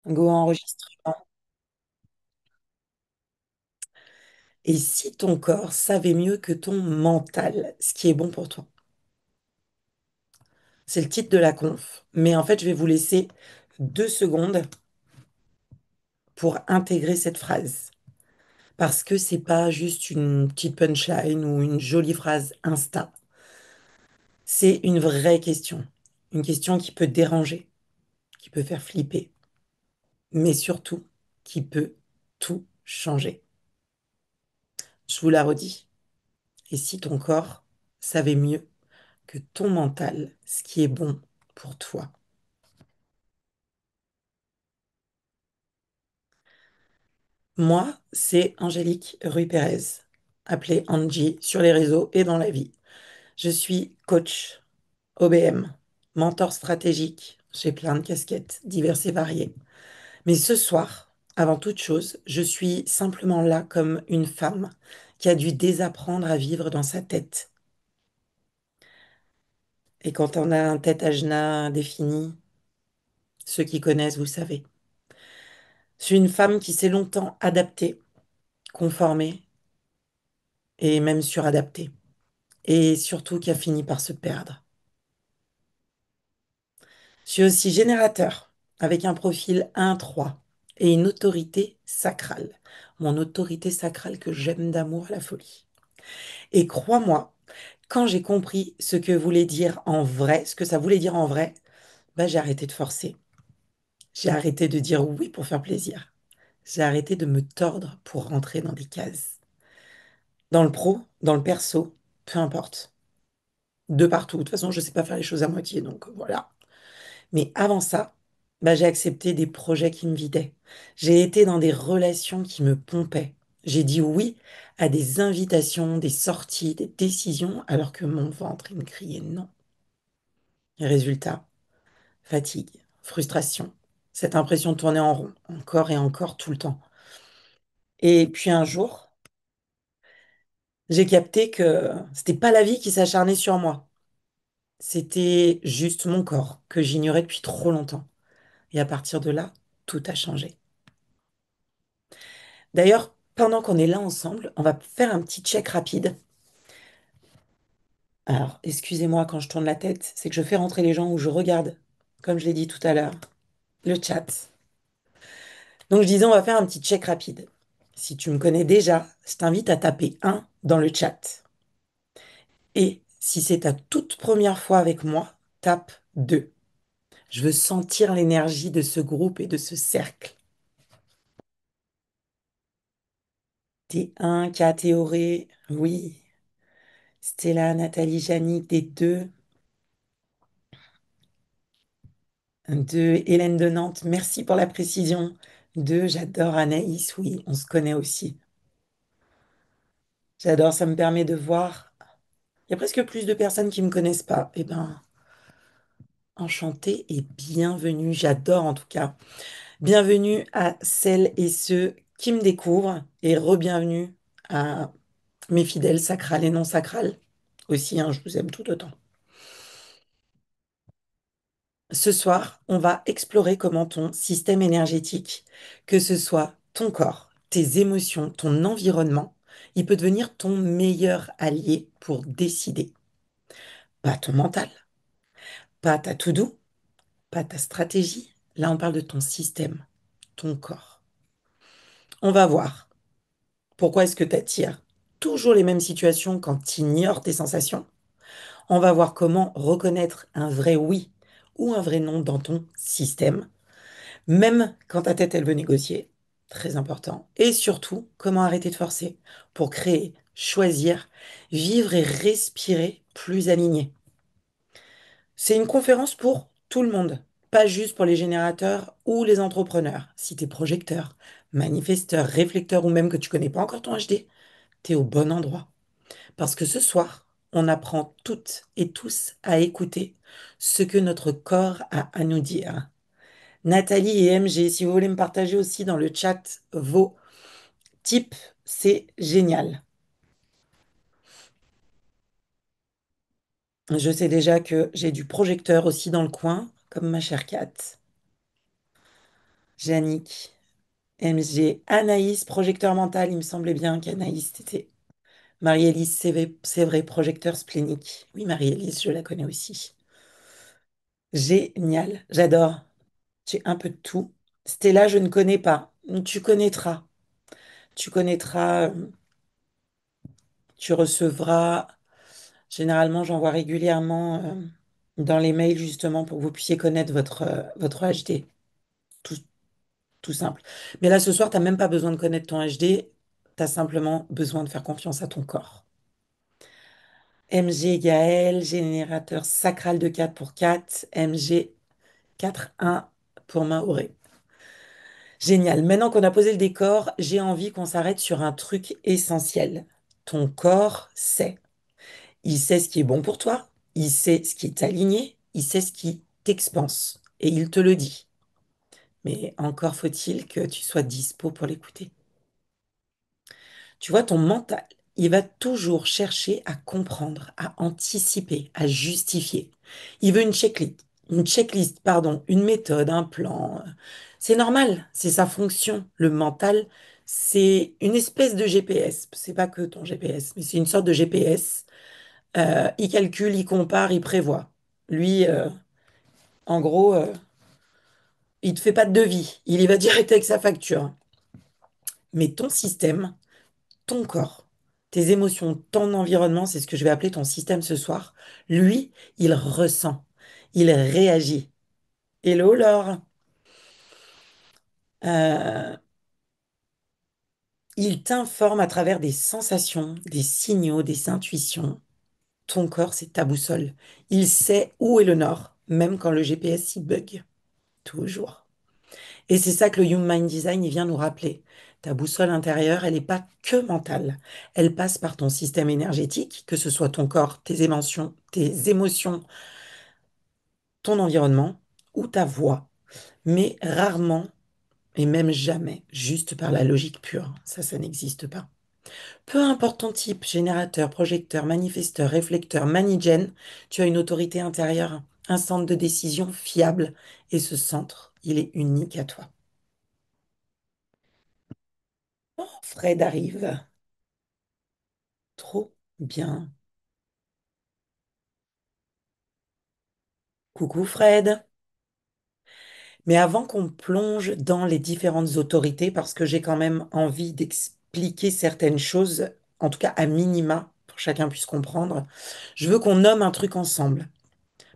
Go enregistrement. Et si ton corps savait mieux que ton mental, ce qui est bon pour toi? C'est le titre de la conf. Mais en fait, je vais vous laisser 2 secondes pour intégrer cette phrase. Parce que c'est pas juste une petite punchline ou une jolie phrase Insta. C'est une vraie question. Une question qui peut déranger, qui peut faire flipper, mais surtout qui peut tout changer. Je vous la redis. Et si ton corps savait mieux que ton mental, ce qui est bon pour toi? Moi, c'est Angélique Ruiz-Pérez, appelée Angie sur les réseaux et dans la vie. Je suis coach OBM, mentor stratégique. J'ai plein de casquettes diverses et variées. Mais ce soir, avant toute chose, je suis simplement là comme une femme qui a dû désapprendre à vivre dans sa tête. Et quand on a un tête ajna défini, ceux qui connaissent, vous savez. Je suis une femme qui s'est longtemps adaptée, conformée et même suradaptée. Et surtout qui a fini par se perdre. Je suis aussi générateur, avec un profil 1-3 et une autorité sacrale. Mon autorité sacrale que j'aime d'amour à la folie. Et crois-moi, quand j'ai compris ce que voulait dire en vrai, ce que ça voulait dire en vrai, bah, j'ai arrêté de forcer. J'ai arrêté de dire oui pour faire plaisir. J'ai arrêté de me tordre pour rentrer dans des cases. Dans le pro, dans le perso, peu importe. De partout. De toute façon, je ne sais pas faire les choses à moitié, donc voilà. Mais avant ça, bah, j'ai accepté des projets qui me vidaient. J'ai été dans des relations qui me pompaient. J'ai dit oui à des invitations, des sorties, des décisions, alors que mon ventre, il me criait non. Et résultat, fatigue, frustration, cette impression de tourner en rond, encore et encore tout le temps. Et puis un jour, j'ai capté que c'était pas la vie qui s'acharnait sur moi. C'était juste mon corps que j'ignorais depuis trop longtemps. Et à partir de là, tout a changé. D'ailleurs, pendant qu'on est là ensemble, on va faire un petit check rapide. Alors, excusez-moi quand je tourne la tête, c'est que je fais rentrer les gens où je regarde, comme je l'ai dit tout à l'heure, le chat. Donc, je disais, on va faire un petit check rapide. Si tu me connais déjà, je t'invite à taper 1 dans le chat. Et si c'est ta toute première fois avec moi, tape 2. Je veux sentir l'énergie de ce groupe et de ce cercle. Des 1, Kat Théoré, oui. Stella, Nathalie, Jannick, des 2. De Hélène de Nantes, merci pour la précision. De j'adore Anaïs, oui, on se connaît aussi. J'adore, ça me permet de voir. Il y a presque plus de personnes qui ne me connaissent pas. Eh ben, enchantée et bienvenue, j'adore en tout cas. Bienvenue à celles et ceux qui me découvrent et re-bienvenue à mes fidèles sacrales et non sacrales. Aussi, hein, je vous aime tout autant. Ce soir, on va explorer comment ton système énergétique, que ce soit ton corps, tes émotions, ton environnement, il peut devenir ton meilleur allié pour décider. Pas ton mental, pas ta to-do, pas ta stratégie. Là, on parle de ton système, ton corps. On va voir pourquoi est-ce que tu attires toujours les mêmes situations quand tu ignores tes sensations. On va voir comment reconnaître un vrai oui ou un vrai non dans ton système. Même quand ta tête, elle veut négocier, très important. Et surtout, comment arrêter de forcer pour créer, choisir, vivre et respirer plus aligné. C'est une conférence pour tout le monde, pas juste pour les générateurs ou les entrepreneurs. Si t'es projecteur, manifesteur, réflecteur ou même que tu connais pas encore ton HD, t'es au bon endroit. Parce que ce soir, on apprend toutes et tous à écouter ce que notre corps a à nous dire. Nathalie et MG, si vous voulez me partager aussi dans le chat vos tips, c'est génial. Je sais déjà que j'ai du projecteur aussi dans le coin, comme ma chère Kat. Yannick, MG, Anaïs, projecteur mental. Il me semblait bien qu'Anaïs était Marie-Élise, c'est vrai, projecteur splénique. Oui, Marie-Élise, je la connais aussi. Génial, j'adore. J'ai un peu de tout. Stella, je ne connais pas. Tu connaîtras. Tu connaîtras, tu recevras. Généralement, j'envoie régulièrement dans les mails justement pour que vous puissiez connaître votre HD. Tout, tout simple. Mais là, ce soir, tu n'as même pas besoin de connaître ton HD. Tu as simplement besoin de faire confiance à ton corps. MG Gaël, générateur sacral de 4 pour 4. MG 4-1 pour Maoré. Génial. Maintenant qu'on a posé le décor, j'ai envie qu'on s'arrête sur un truc essentiel. Ton corps sait. Il sait ce qui est bon pour toi, il sait ce qui est aligné, il sait ce qui t'expanse. Et il te le dit. Mais encore faut-il que tu sois dispo pour l'écouter. Tu vois, ton mental, il va toujours chercher à comprendre, à anticiper, à justifier. Il veut une checklist, pardon, une méthode, un plan. C'est normal, c'est sa fonction. Le mental, c'est une espèce de GPS. C'est pas que ton GPS, mais c'est une sorte de GPS. Il calcule, il compare, il prévoit. Lui, en gros, il te fait pas de devis. Il y va direct avec sa facture. Mais ton système, ton corps, tes émotions, ton environnement, c'est ce que je vais appeler ton système ce soir. Lui, il ressent, il réagit. Hello Laure. Euh, il t'informe à travers des sensations, des signaux, des intuitions. Ton corps, c'est ta boussole. Il sait où est le nord, même quand le GPS y bug. Toujours. Et c'est ça que le Human Design il vient nous rappeler. Ta boussole intérieure, elle n'est pas que mentale. Elle passe par ton système énergétique, que ce soit ton corps, tes émotions, ton environnement ou ta voix. Mais rarement, et même jamais, juste par la logique pure. Ça n'existe pas. Peu importe ton type, générateur, projecteur, manifesteur, réflecteur, manigène, tu as une autorité intérieure, un centre de décision fiable. Et ce centre, il est unique à toi. Oh, Fred arrive. Trop bien. Coucou Fred. Mais avant qu'on plonge dans les différentes autorités, parce que j'ai quand même envie d'expliquer certaines choses, en tout cas à minima, pour que chacun puisse comprendre, je veux qu'on nomme un truc ensemble.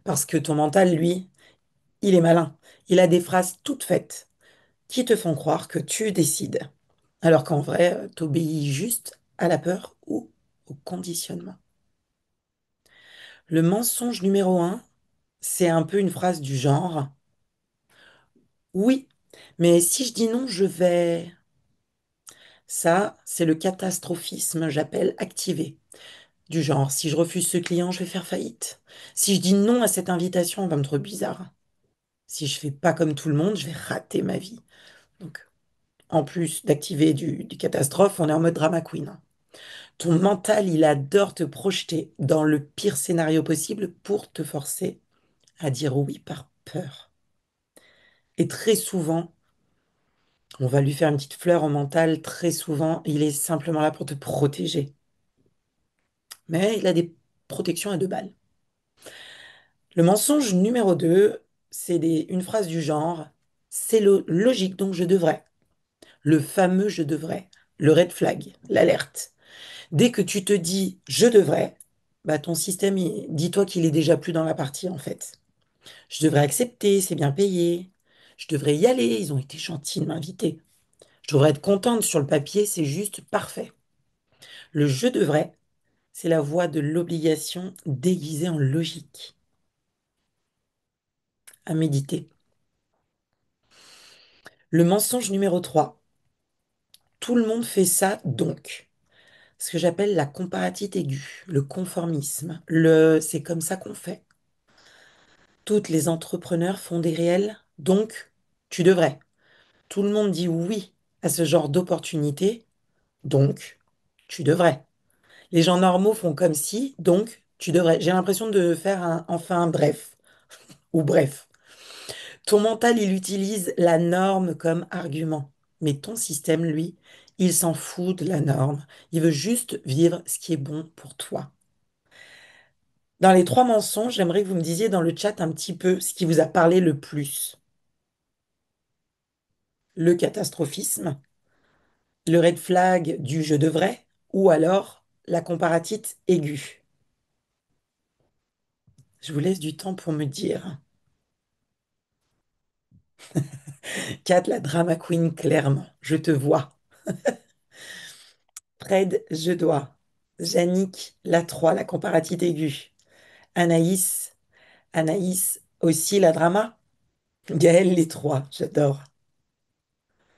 Parce que ton mental, lui, il est malin. Il a des phrases toutes faites qui te font croire que tu décides. Alors qu'en vrai, t'obéis juste à la peur ou au conditionnement. Le mensonge numéro un, c'est un peu une phrase du genre. Oui, mais si je dis non, je vais. Ça, c'est le catastrophisme, j'appelle activé. Du genre, si je refuse ce client, je vais faire faillite. Si je dis non à cette invitation, on va me trouver bizarre. Si je fais pas comme tout le monde, je vais rater ma vie. Donc, en plus d'activer du catastrophe, on est en mode drama queen. Ton mental, il adore te projeter dans le pire scénario possible pour te forcer à dire oui par peur. Et très souvent, on va lui faire une petite fleur au mental, très souvent, il est simplement là pour te protéger. Mais il a des protections à deux balles. Le mensonge numéro 2, c'est une phrase du genre, c'est logique, donc je devrais. Le fameux je devrais, le red flag, l'alerte. Dès que tu te dis je devrais, bah ton système, dis-toi qu'il est déjà plus dans la partie en fait. Je devrais accepter, c'est bien payé. Je devrais y aller, ils ont été gentils de m'inviter. Je devrais être contente sur le papier, c'est juste parfait. Le je devrais, c'est la voix de l'obligation déguisée en logique. À méditer. Le mensonge numéro 3. Tout le monde fait ça donc. Ce que j'appelle la comparatite aiguë, le conformisme. C'est comme ça qu'on fait. Toutes les entrepreneurs font des réels, donc tu devrais. Tout le monde dit oui à ce genre d'opportunité, donc tu devrais. Les gens normaux font comme si, donc tu devrais. J'ai l'impression de faire enfin bref ou bref. Ton mental, il utilise la norme comme argument. Mais ton système, lui, il s'en fout de la norme. Il veut juste vivre ce qui est bon pour toi. Dans les trois mensonges, j'aimerais que vous me disiez dans le chat un petit peu ce qui vous a parlé le plus. Le catastrophisme, le red flag du je devrais, ou alors la comparatite aiguë. Je vous laisse du temps pour me dire. Kat, la drama queen, clairement, je te vois. Fred, je dois. Yannick, la 3, la comparatite aiguë. Anaïs, Anaïs, aussi la drama. Gaël, les trois, j'adore.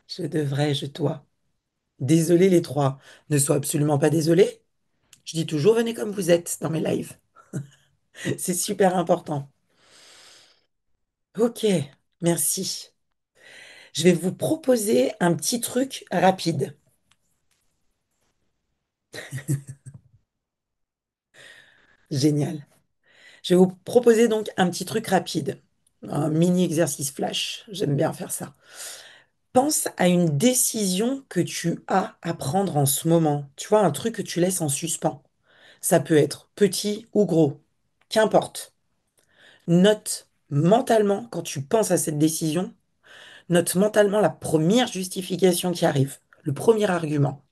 Je devrais, je dois. Désolé les trois. Ne sois absolument pas désolé. Je dis toujours venez comme vous êtes dans mes lives. C'est super important. Ok, merci. Je vais vous proposer un petit truc rapide. Génial. Je vais vous proposer donc un petit truc rapide. Un mini exercice flash. J'aime bien faire ça. Pense à une décision que tu as à prendre en ce moment. Tu vois, un truc que tu laisses en suspens. Ça peut être petit ou gros. Qu'importe. Note mentalement, quand tu penses à cette décision, note mentalement la première justification qui arrive, le premier argument.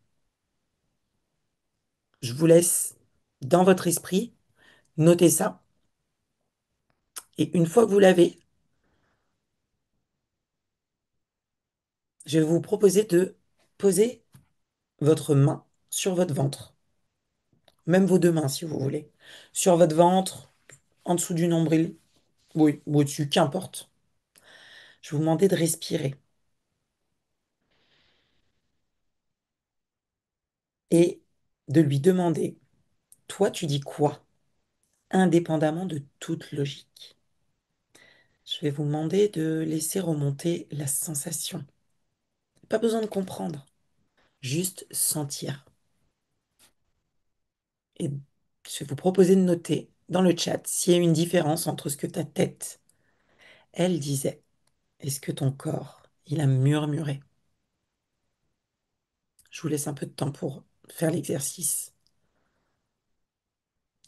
Je vous laisse dans votre esprit noter ça. Et une fois que vous l'avez, je vais vous proposer de poser votre main sur votre ventre, même vos deux mains si vous voulez, sur votre ventre, en dessous du nombril, oui, ou au-dessus, qu'importe. Je vais vous demander de respirer et de lui demander, toi tu dis quoi, indépendamment de toute logique. Je vais vous demander de laisser remonter la sensation. Pas besoin de comprendre, juste sentir. Et je vais vous proposer de noter dans le chat s'il y a une différence entre ce que ta tête, elle disait, et ce que ton corps, il a murmuré. Je vous laisse un peu de temps pour faire l'exercice,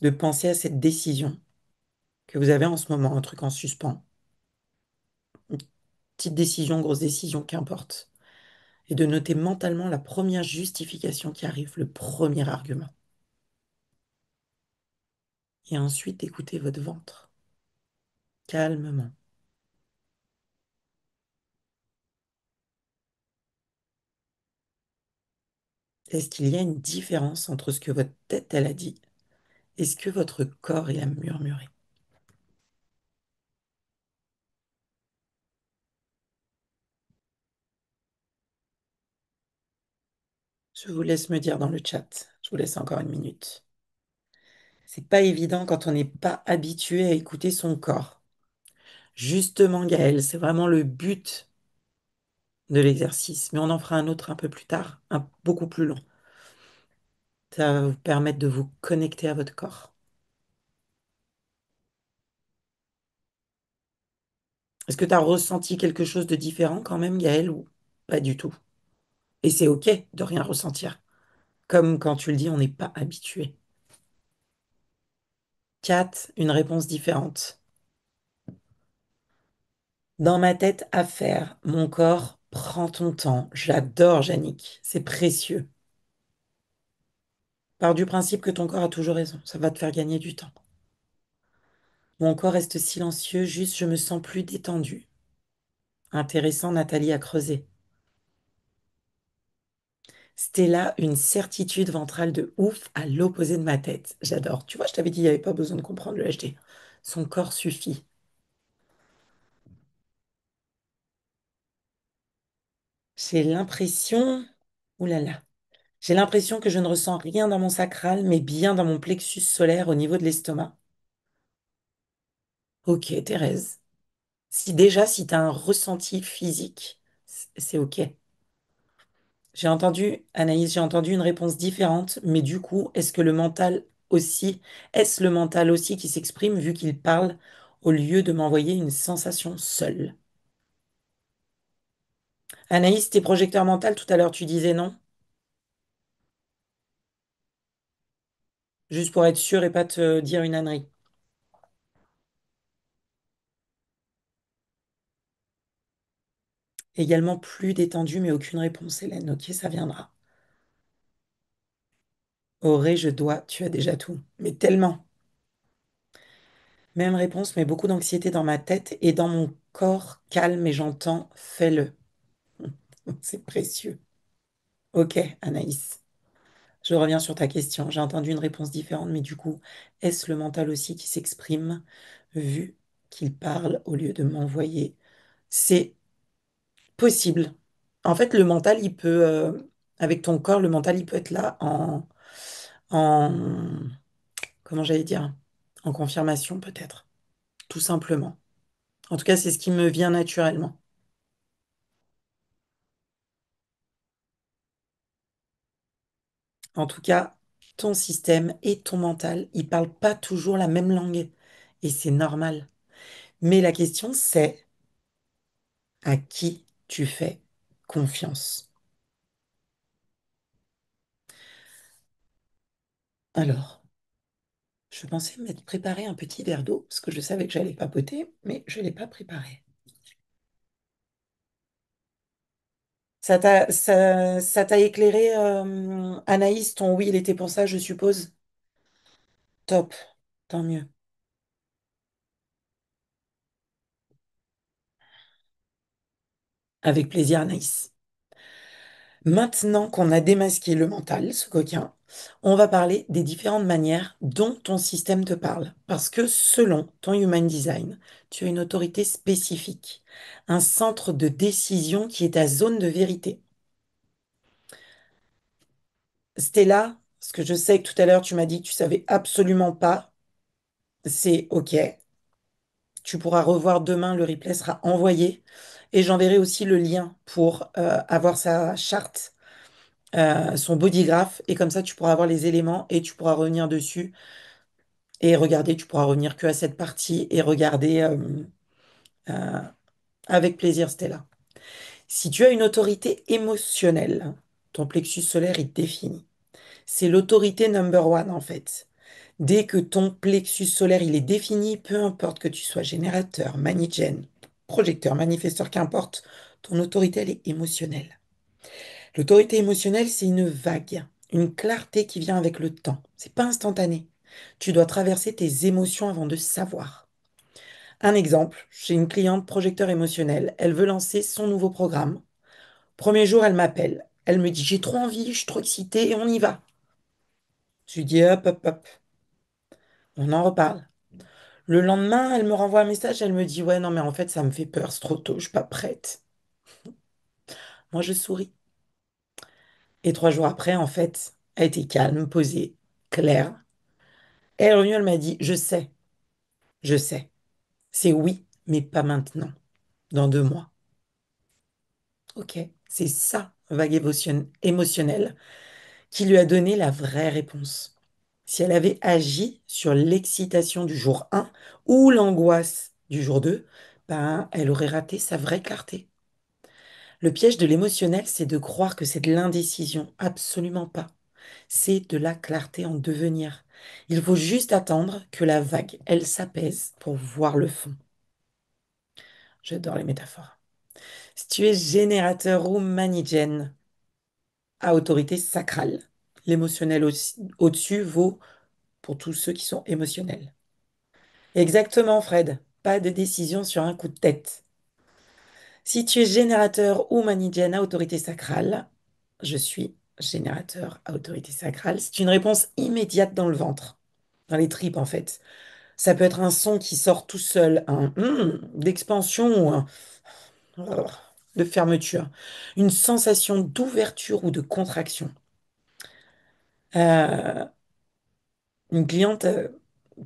de penser à cette décision que vous avez en ce moment, un truc en suspens, une petite décision, grosse décision, qu'importe, et de noter mentalement la première justification qui arrive, le premier argument. Et ensuite d'écouter votre ventre, calmement. Est-ce qu'il y a une différence entre ce que votre tête, elle a dit et ce que votre corps, il a murmuré? Je vous laisse me dire dans le chat. Je vous laisse encore une minute. C'est pas évident quand on n'est pas habitué à écouter son corps. Justement, Gaël, c'est vraiment le but de l'exercice. Mais on en fera un autre un peu plus tard, beaucoup plus long. Ça va vous permettre de vous connecter à votre corps. Est-ce que tu as ressenti quelque chose de différent quand même, Gaël, ou pas du tout? Et c'est OK de rien ressentir. Comme quand tu le dis, on n'est pas habitué. 4, une réponse différente. Dans ma tête, à faire. Mon corps, prends ton temps. J'adore, Yannick. C'est précieux. Pars du principe que ton corps a toujours raison. Ça va te faire gagner du temps. Mon corps reste silencieux, juste je me sens plus détendue. Intéressant, Nathalie a creusé. Stella, une certitude ventrale de ouf à l'opposé de ma tête. J'adore. Tu vois, je t'avais dit, il n'y avait pas besoin de comprendre le HD. Son corps suffit. J'ai l'impression... Ouh là là. J'ai l'impression que je ne ressens rien dans mon sacral, mais bien dans mon plexus solaire au niveau de l'estomac. Ok, Thérèse. Si déjà, si tu as un ressenti physique, c'est ok. Anaïs, j'ai entendu une réponse différente, mais du coup, est-ce le mental aussi qui s'exprime vu qu'il parle au lieu de m'envoyer une sensation seule? Anaïs, t'es projecteur mental, tout à l'heure tu disais non? Juste pour être sûr et pas te dire une ânerie. Également plus détendu, mais aucune réponse, Hélène. Ok, ça viendra. Aurais, je dois, tu as déjà tout. Mais tellement. Même réponse, mais beaucoup d'anxiété dans ma tête et dans mon corps calme et j'entends, fais-le. C'est précieux. Ok, Anaïs. Je reviens sur ta question. J'ai entendu une réponse différente, mais du coup, est-ce le mental aussi qui s'exprime vu qu'il parle au lieu de m'envoyer? C'est possible. En fait, le mental, il peut, avec ton corps, le mental, il peut être là en, comment j'allais dire, en confirmation peut-être, tout simplement. En tout cas, c'est ce qui me vient naturellement. En tout cas, ton système et ton mental, ils parlent pas toujours la même langue. Et c'est normal. Mais la question, c'est à qui tu fais confiance? Alors, je pensais m'être préparé un petit verre d'eau, parce que je savais que j'allais papoter, mais je ne l'ai pas préparé. Ça t'a éclairé, Anaïs, ton oui, il était pour ça, je suppose? Top, tant mieux. Avec plaisir, Anaïs. Maintenant qu'on a démasqué le mental, ce coquin, on va parler des différentes manières dont ton système te parle. Parce que selon ton Human Design, tu as une autorité spécifique, un centre de décision qui est ta zone de vérité. Stella, ce que je sais que tout à l'heure tu m'as dit que tu savais absolument pas, c'est OK. Tu pourras revoir demain, le replay sera envoyé et j'enverrai aussi le lien pour avoir sa charte, son bodygraph et comme ça tu pourras avoir les éléments et tu pourras revenir dessus et regarder, tu pourras revenir que à cette partie et regarder euh, avec plaisir, Stella. Si tu as une autorité émotionnelle, ton plexus solaire est défini. C'est l'autorité number one en fait. Dès que ton plexus solaire il est défini, peu importe que tu sois générateur, manigène, projecteur, manifesteur, qu'importe, ton autorité elle est émotionnelle. L'autorité émotionnelle, c'est une vague, une clarté qui vient avec le temps. C'est pas instantané. Tu dois traverser tes émotions avant de savoir. Un exemple, j'ai une cliente projecteur émotionnel. Elle veut lancer son nouveau programme. Premier jour, elle m'appelle. Elle me dit, j'ai trop envie, je suis trop excitée et on y va. Je lui dis, hop, hop, hop, on en reparle. Le lendemain, elle me renvoie un message, elle me dit, ouais, non, mais en fait, ça me fait peur, c'est trop tôt, je suis pas prête. Moi, je souris. Et 3 jours après, en fait, elle était calme, posée, claire. Elle est revenue, elle m'a dit, je sais. C'est oui, mais pas maintenant, dans 2 mois. Ok, c'est ça, vague émotionnelle, qui lui a donné la vraie réponse. Si elle avait agi sur l'excitation du jour 1 ou l'angoisse du jour 2, ben, elle aurait raté sa vraie clarté. Le piège de l'émotionnel, c'est de croire que c'est de l'indécision. Absolument pas. C'est de la clarté en devenir. Il faut juste attendre que la vague, elle s'apaise pour voir le fond. J'adore les métaphores. Si tu es générateur ou manigène à autorité sacrale, l'émotionnel au-dessus vaut pour tous ceux qui sont émotionnels. Exactement, Fred. Pas de décision sur un coup de tête. Si tu es générateur ou manigène à autorité sacrale, je suis générateur à autorité sacrale, c'est une réponse immédiate dans le ventre, dans les tripes en fait. Ça peut être un son qui sort tout seul, un d'expansion ou un oh, de fermeture, une sensation d'ouverture ou de contraction. Euh, une cliente,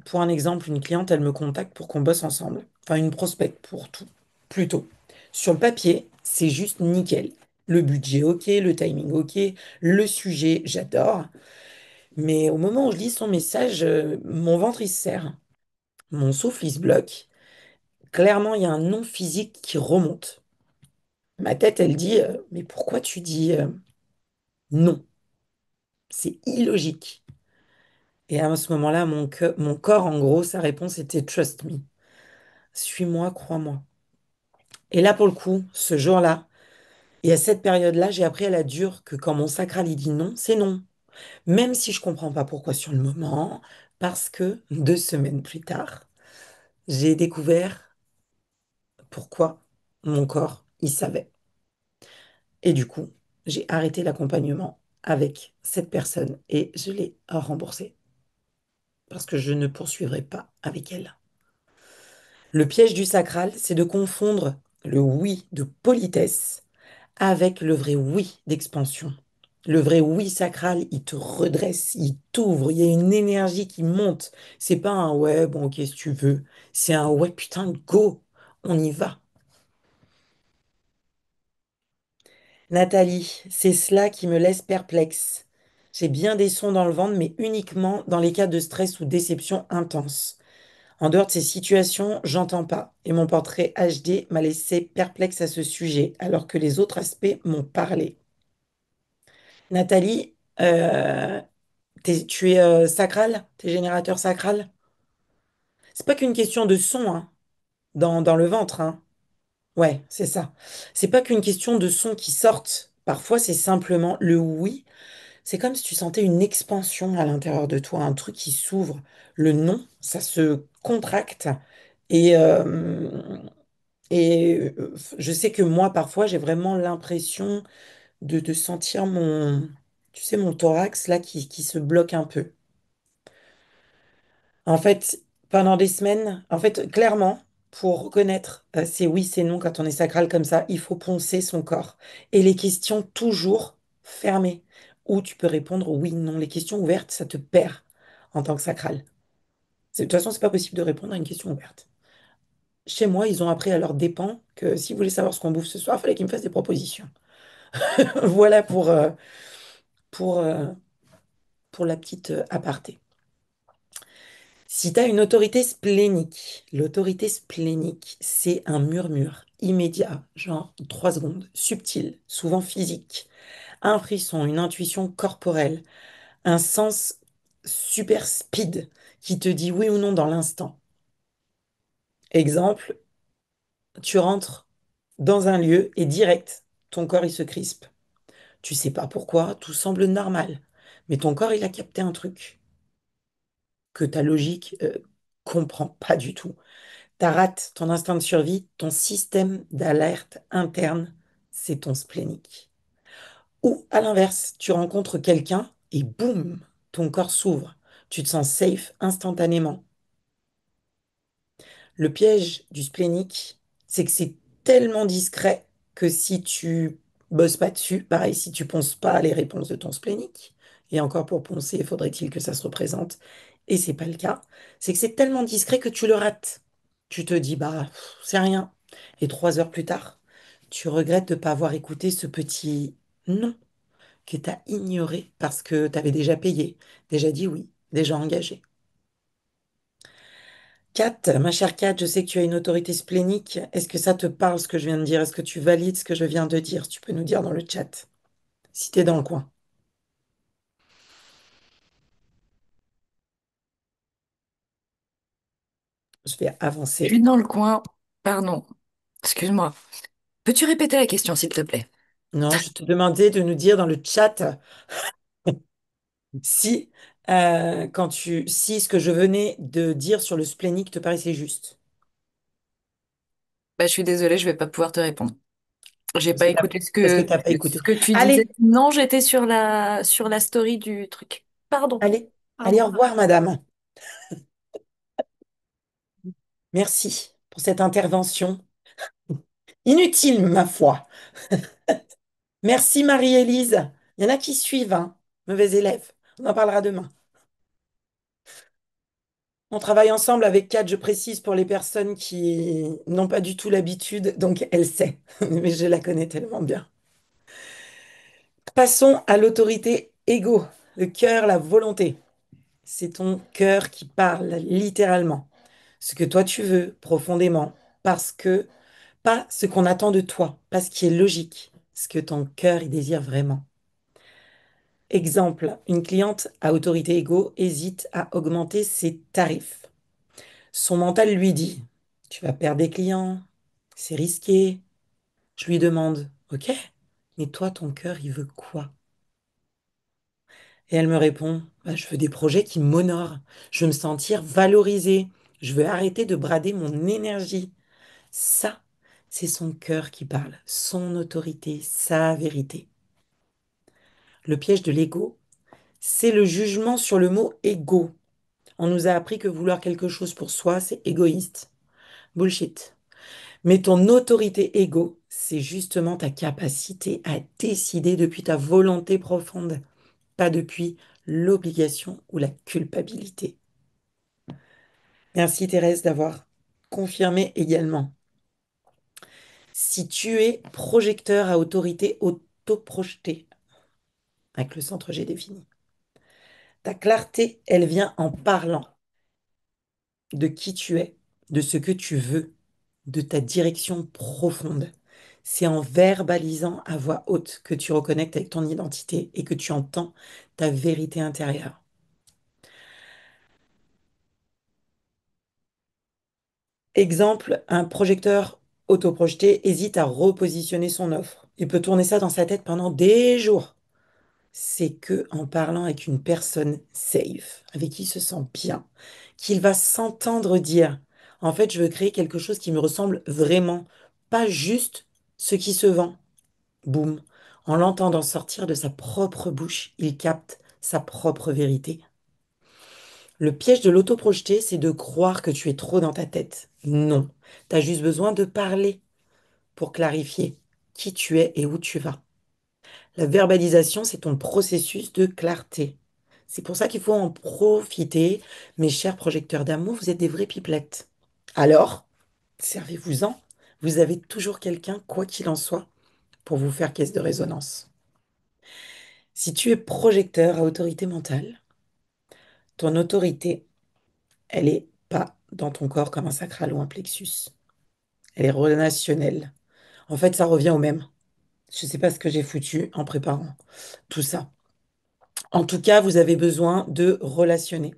pour un exemple, une cliente, elle me contacte pour qu'on bosse ensemble. Enfin, une prospecte pour tout, plutôt. Sur le papier, c'est juste nickel. Le budget, ok, le timing, ok, le sujet, j'adore. Mais au moment où je lis son message, mon ventre, il se serre. Mon souffle, il se bloque. Clairement, il y a un non physique qui remonte. Ma tête, elle dit, mais pourquoi tu dis non? C'est illogique. Et à ce moment-là, mon corps, en gros, sa réponse était trust me. Suis-moi, crois-moi. Et là, pour le coup, ce jour-là, et à cette période-là, j'ai appris à la dure que quand mon sacral il dit non, c'est non. Même si je comprends pas pourquoi sur le moment, parce que 2 semaines plus tard, j'ai découvert pourquoi mon corps, il savait. Et du coup, j'ai arrêté l'accompagnement avec cette personne et je l'ai remboursé parce que je ne poursuivrai pas avec elle. Le piège du sacral, c'est de confondre le oui de politesse avec le vrai oui d'expansion. Le vrai oui sacral, il te redresse, il t'ouvre, il y a une énergie qui monte. C'est pas un ouais, bon, qu'est-ce que tu veux? C'est un ouais, putain, go, on y va. Nathalie, c'est cela qui me laisse perplexe. J'ai bien des sons dans le ventre, mais uniquement dans les cas de stress ou déception intense. En dehors de ces situations, j'entends pas. Et mon portrait HD m'a laissé perplexe à ce sujet, alors que les autres aspects m'ont parlé. Nathalie, tu es sacral? T'es générateur sacral? C'est pas qu'une question de son, hein, dans le ventre, hein. Ouais, c'est ça. C'est pas qu'une question de sons qui sortent. Parfois, c'est simplement le oui. C'est comme si tu sentais une expansion à l'intérieur de toi, un truc qui s'ouvre. Le non, ça se contracte. Et, je sais que moi, parfois, j'ai vraiment l'impression de sentir tu sais, mon thorax là qui se bloque un peu. En fait, pendant des semaines, en fait, clairement, pour reconnaître c'est oui, c'est non quand on est sacral comme ça, il faut poncer son corps. Et les questions toujours fermées, où tu peux répondre oui, non. Les questions ouvertes, ça te perd en tant que sacral. De toute façon, c'est pas possible de répondre à une question ouverte. Chez moi, ils ont appris à leurs dépens que s'ils voulaient savoir ce qu'on bouffe ce soir, il fallait qu'ils me fassent des propositions. Voilà pour, euh, pour la petite aparté. Si tu as une autorité splénique, l'autorité splénique, c'est un murmure immédiat, genre 3 secondes, subtil, souvent physique, un frisson, une intuition corporelle, un sens super speed qui te dit oui ou non dans l'instant. Exemple, tu rentres dans un lieu et direct, ton corps il se crispe. Tu sais pas pourquoi, tout semble normal, mais ton corps il a capté un truc que ta logique comprend pas du tout. Ta rate, ton instinct de survie, ton système d'alerte interne, c'est ton splénique. Ou à l'inverse, tu rencontres quelqu'un et boum, ton corps s'ouvre. Tu te sens safe instantanément. Le piège du splénique, c'est que c'est tellement discret que si tu bosses pas dessus, pareil, si tu ponces pas les réponses de ton splénique, et encore pour poncer, faudrait-il que ça se représente, et c'est pas le cas, c'est que c'est tellement discret que tu le rates. Tu te dis, bah, c'est rien. Et 3 heures plus tard, tu regrettes de ne pas avoir écouté ce petit non que tu as ignoré parce que tu avais déjà payé, déjà dit oui, déjà engagé. Kat, ma chère Kat, je sais que tu as une autorité splénique. Est-ce que ça te parle ce que je viens de dire? Est-ce que tu valides ce que je viens de dire? Tu peux nous dire dans le chat, si tu es dans le coin. Je vais Je suis avancer. dans le coin. Pardon. Excuse-moi. Peux-tu répéter la question, s'il te plaît? Non, je te demandais de nous dire dans le chat si, si ce que je venais de dire sur le splénique te paraissait juste. Bah, je suis désolée, je vais pas pouvoir te répondre. J'ai Parce pas que écouté t'as pas écouté. ce que tu disais. Allez, Non, j'étais sur la story du truc. Pardon. allez, allez, Pardon. au revoir, madame. Merci pour cette intervention. Inutile, ma foi. Merci, Marie-Élise. Il y en a qui suivent, hein. Mauvais élève. On en parlera demain. On travaille ensemble avec Kat, je précise, pour les personnes qui n'ont pas du tout l'habitude, donc elle sait, mais je la connais tellement bien. Passons à l'autorité égo, le cœur, la volonté. C'est ton cœur qui parle, littéralement. Ce que toi tu veux profondément, parce que Pas ce qu'on attend de toi, pas ce qui est logique, ce que ton cœur y désire vraiment. Exemple, une cliente à autorité égaux hésite à augmenter ses tarifs. Son mental lui dit, tu vas perdre des clients, c'est risqué. Je lui demande, ok, mais toi, ton cœur, il veut quoi? Et elle me répond, bah, je veux des projets qui m'honorent, je veux me sentir valorisée, je veux arrêter de brader mon énergie. Ça, c'est son cœur qui parle, son autorité, sa vérité. Le piège de l'ego, c'est le jugement sur le mot égo. On nous a appris que vouloir quelque chose pour soi, c'est égoïste. Bullshit. Mais ton autorité égo, c'est justement ta capacité à décider depuis ta volonté profonde, pas depuis l'obligation ou la culpabilité. Merci Thérèse d'avoir confirmé également. Si tu es projecteur à autorité autoprojetée, avec le centre G défini, ta clarté, elle vient en parlant de qui tu es, de ce que tu veux, de ta direction profonde. C'est en verbalisant à voix haute que tu reconnectes avec ton identité et que tu entends ta vérité intérieure. Exemple, un projecteur autoprojeté hésite à repositionner son offre. Il peut tourner ça dans sa tête pendant des jours. C'est que en parlant avec une personne safe, avec qui il se sent bien, qu'il va s'entendre dire, en fait, je veux créer quelque chose qui me ressemble vraiment, pas juste ce qui se vend. Boum. En l'entendant sortir de sa propre bouche, il capte sa propre vérité. Le piège de l'autoprojeté, c'est de croire que tu es trop dans ta tête. Non, tu as juste besoin de parler pour clarifier qui tu es et où tu vas. La verbalisation, c'est ton processus de clarté. C'est pour ça qu'il faut en profiter. Mes chers projecteurs d'amour, vous êtes des vrais pipelettes. Alors, servez-vous-en. Vous avez toujours quelqu'un, quoi qu'il en soit, pour vous faire caisse de résonance. Si tu es projecteur à autorité mentale, ton autorité, elle est pas dans ton corps comme un sacral ou un plexus. Elle est relationnelle. En fait, ça revient au même. Je ne sais pas ce que j'ai foutu en préparant tout ça. En tout cas, vous avez besoin de relationner.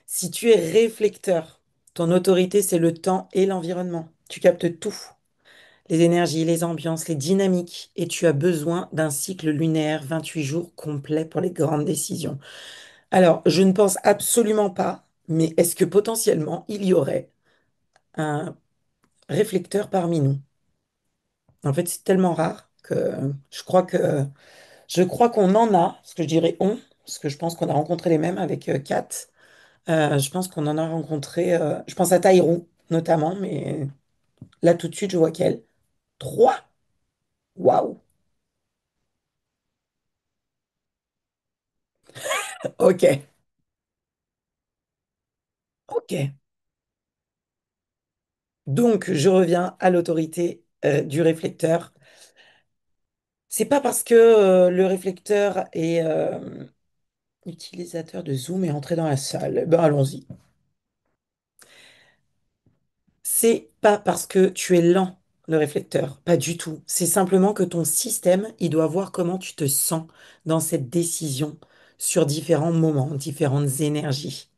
Si tu es réflecteur, ton autorité, c'est le temps et l'environnement. Tu captes tout, les énergies, les ambiances, les dynamiques, et tu as besoin d'un cycle lunaire 28 jours complet pour les grandes décisions. Alors, je ne pense absolument pas, mais est-ce que potentiellement il y aurait un réflecteur parmi nous? En fait, c'est tellement rare que je crois qu'on en a, parce que je dirais on, parce que je pense qu'on a rencontré les mêmes avec Kat. Je pense qu'on en a rencontré. Je pense à Taïrou notamment, mais là tout de suite je vois qu'elle. Trois. Waouh. Ok. Ok. Donc je reviens à l'autorité du réflecteur. C'est pas parce que le réflecteur est utilisateur de Zoom et entré dans la salle. Ben allons-y. C'est pas parce que tu es lent, le réflecteur. Pas du tout. C'est simplement que ton système, il doit voir comment tu te sens dans cette décision sur différents moments, différentes énergies.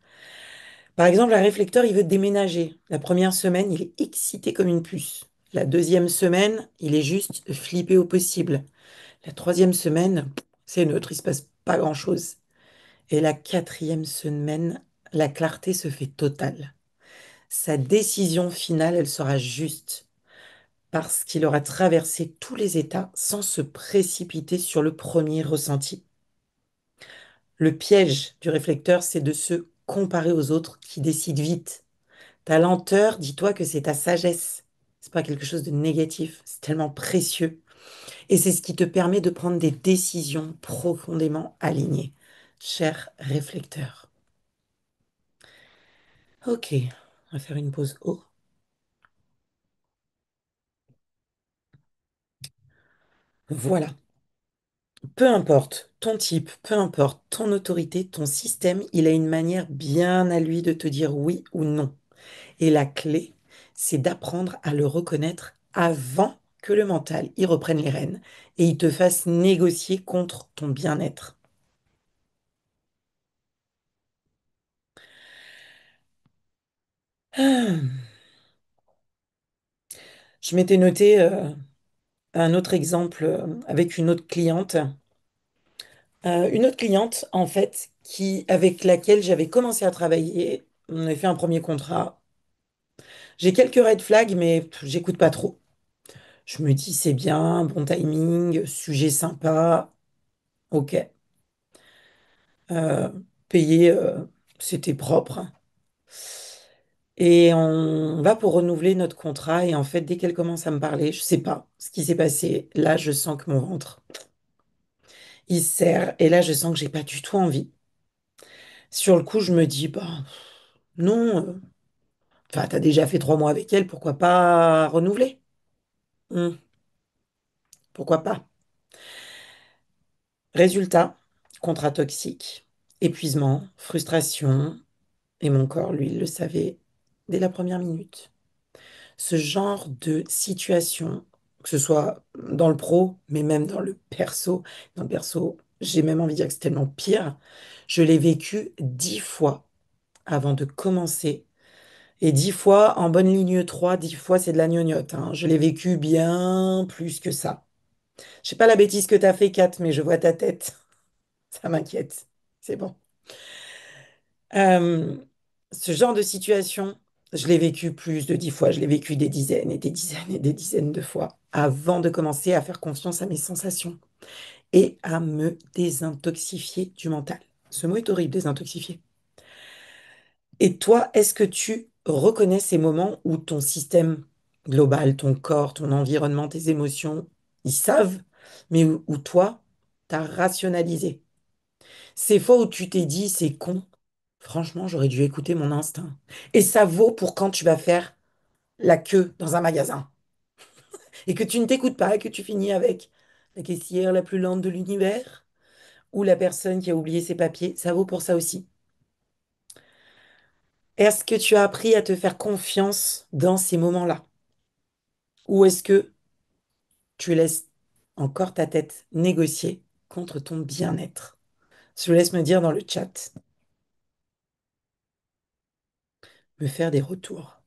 Par exemple, un réflecteur, il veut déménager. La première semaine, il est excité comme une puce. La deuxième semaine, il est juste flippé au possible. La troisième semaine, c'est neutre, il se passe pas grand-chose. Et la quatrième semaine, la clarté se fait totale. Sa décision finale, elle sera juste parce qu'il aura traversé tous les états sans se précipiter sur le premier ressenti. Le piège du réflecteur, c'est de se comparer aux autres qui décident vite. Ta lenteur, dis-toi que c'est ta sagesse. C'est pas quelque chose de négatif, c'est tellement précieux. Et c'est ce qui te permet de prendre des décisions profondément alignées. Cher réflecteur. Ok, on va faire une pause eau. Voilà. Peu importe ton type, peu importe ton autorité, ton système, il a une manière bien à lui de te dire oui ou non. Et la clé, c'est d'apprendre à le reconnaître avant que le mental y reprenne les rênes et il te fasse négocier contre ton bien-être. Ah, je m'étais noté un autre exemple avec une autre cliente en fait avec laquelle j'avais commencé à travailler. On avait fait un premier contrat. J'ai quelques red flags, mais j'écoute pas trop. Je me dis c'est bien, bon timing, sujet sympa, ok. Euh, payé, c'était propre. Et on va pour renouveler notre contrat. Et en fait, dès qu'elle commence à me parler, je sais pas ce qui s'est passé. Là, je sens que mon ventre, il se serre. Et là, je sens que j'ai pas du tout envie. Sur le coup, je me dis, bah, non. Enfin, t'as déjà fait 3 mois avec elle, pourquoi pas renouveler? Hmm, pourquoi pas? Résultat, contrat toxique, épuisement, frustration. Et mon corps, lui, il le savait dès la première minute. Ce genre de situation, que ce soit dans le pro, mais même dans le perso, j'ai même envie de dire que c'est tellement pire, je l'ai vécu 10 fois avant de commencer. Et 10 fois en bonne ligne 3, 10 fois c'est de la gnognotte, hein. Je l'ai vécu bien plus que ça. Je sais pas la bêtise que t'as fait, Kat, mais je vois ta tête. Ça m'inquiète. C'est bon. Euh, Ce genre de situation, je l'ai vécu plus de 10 fois. Je l'ai vécu des dizaines et des dizaines et des dizaines de fois avant de commencer à faire confiance à mes sensations et à me désintoxifier du mental. Ce mot est horrible, désintoxifier. Et toi, est-ce que tu reconnais ces moments où ton système global, ton corps, ton environnement, tes émotions, ils savent, mais où toi, t'as rationalisé? Ces fois où tu t'es dit, c'est con, franchement, j'aurais dû écouter mon instinct. Et ça vaut pour quand tu vas faire la queue dans un magasin et que tu ne t'écoutes pas et que tu finis avec la caissière la plus lente de l'univers ou la personne qui a oublié ses papiers. Ça vaut pour ça aussi. Est-ce que tu as appris à te faire confiance dans ces moments-là? Ou est-ce que tu laisses encore ta tête négocier contre ton bien-être? Je te laisse me dire dans le chat, me faire des retours.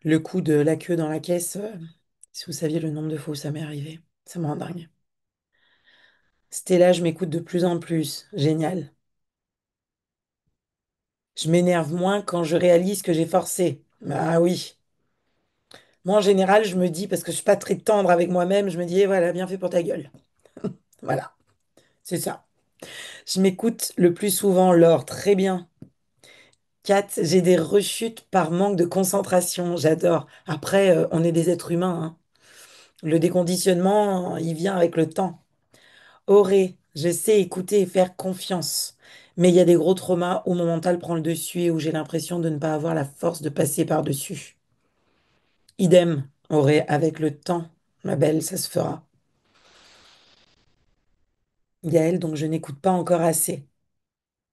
Le coup de la queue dans la caisse, si vous saviez le nombre de fois où ça m'est arrivé, ça me rend dingue. C'était là, je m'écoute de plus en plus. Génial. Je m'énerve moins quand je réalise que j'ai forcé. Ah oui. Moi, en général, je me dis, parce que je suis pas très tendre avec moi-même, je me dis, eh, voilà, bien fait pour ta gueule. Voilà, c'est ça. Je m'écoute le plus souvent, Laure, très bien. 4, j'ai des rechutes par manque de concentration. J'adore. Après, on est des êtres humains, hein. Le déconditionnement, il vient avec le temps. Auré, je sais écouter et faire confiance. Mais il y a des gros traumas où mon mental prend le dessus et où j'ai l'impression de ne pas avoir la force de passer par-dessus. Idem, Auré, avec le temps, ma belle, ça se fera. Gaëlle, donc je n'écoute pas encore assez.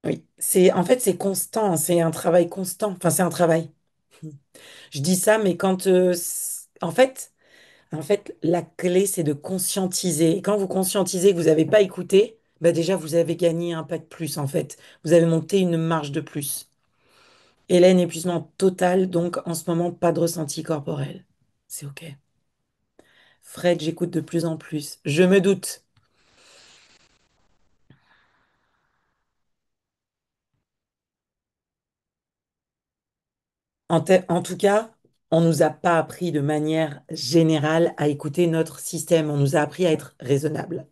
Oui, en fait, c'est constant, c'est un travail constant. Enfin, c'est un travail. Je dis ça, mais en fait, la clé, c'est de conscientiser. Et quand vous conscientisez que vous n'avez pas écouté, bah déjà, vous avez gagné un pas de plus, en fait. Vous avez monté une marche de plus. Hélène, épuisement total, donc en ce moment, pas de ressenti corporel. C'est OK. Fred, j'écoute de plus en plus. Je me doute. En tout cas, on nous a pas appris de manière générale à écouter notre système. On nous a appris à être raisonnable,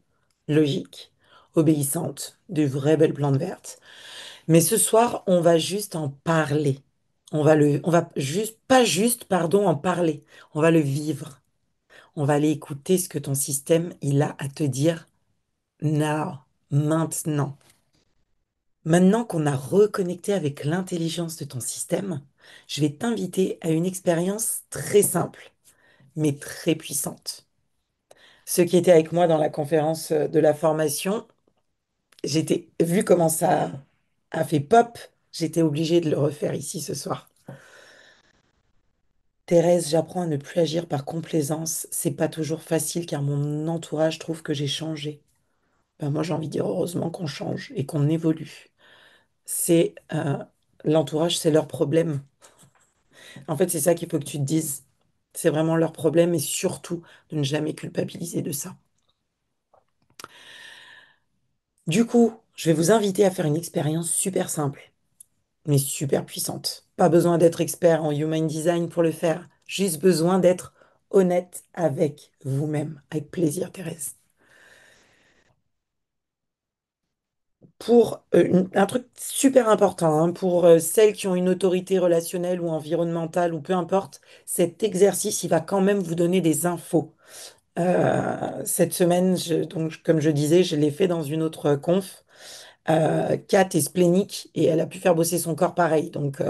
logique, obéissante, de vraies belles plantes vertes. Mais ce soir, on va juste en parler. On va juste, pas juste, pardon, en parler. On va le vivre. On va aller écouter ce que ton système, il a à te dire now, maintenant. Maintenant qu'on a reconnecté avec l'intelligence de ton système, je vais t'inviter à une expérience très simple, mais très puissante. Ceux qui étaient avec moi dans la conférence de la formation, j'étais, vu comment ça a fait pop, j'étais obligée de le refaire ici ce soir. Thérèse, j'apprends à ne plus agir par complaisance. C'est pas toujours facile car mon entourage trouve que j'ai changé. Ben, moi, j'ai envie de dire heureusement qu'on change et qu'on évolue. C'est l'entourage, c'est leur problème. En fait, c'est ça qu'il faut que tu te dises. C'est vraiment leur problème et surtout de ne jamais culpabiliser de ça. Du coup, je vais vous inviter à faire une expérience super simple, mais super puissante. Pas besoin d'être expert en human design pour le faire, juste besoin d'être honnête avec vous-même. Avec plaisir, Thérèse. Pour un truc super important, hein, pour celles qui ont une autorité relationnelle ou environnementale ou peu importe, cet exercice, il va quand même vous donner des infos. Cette semaine, donc, comme je disais, je l'ai fait dans une autre conf. Kat est splénique et elle a pu faire bosser son corps pareil. Donc,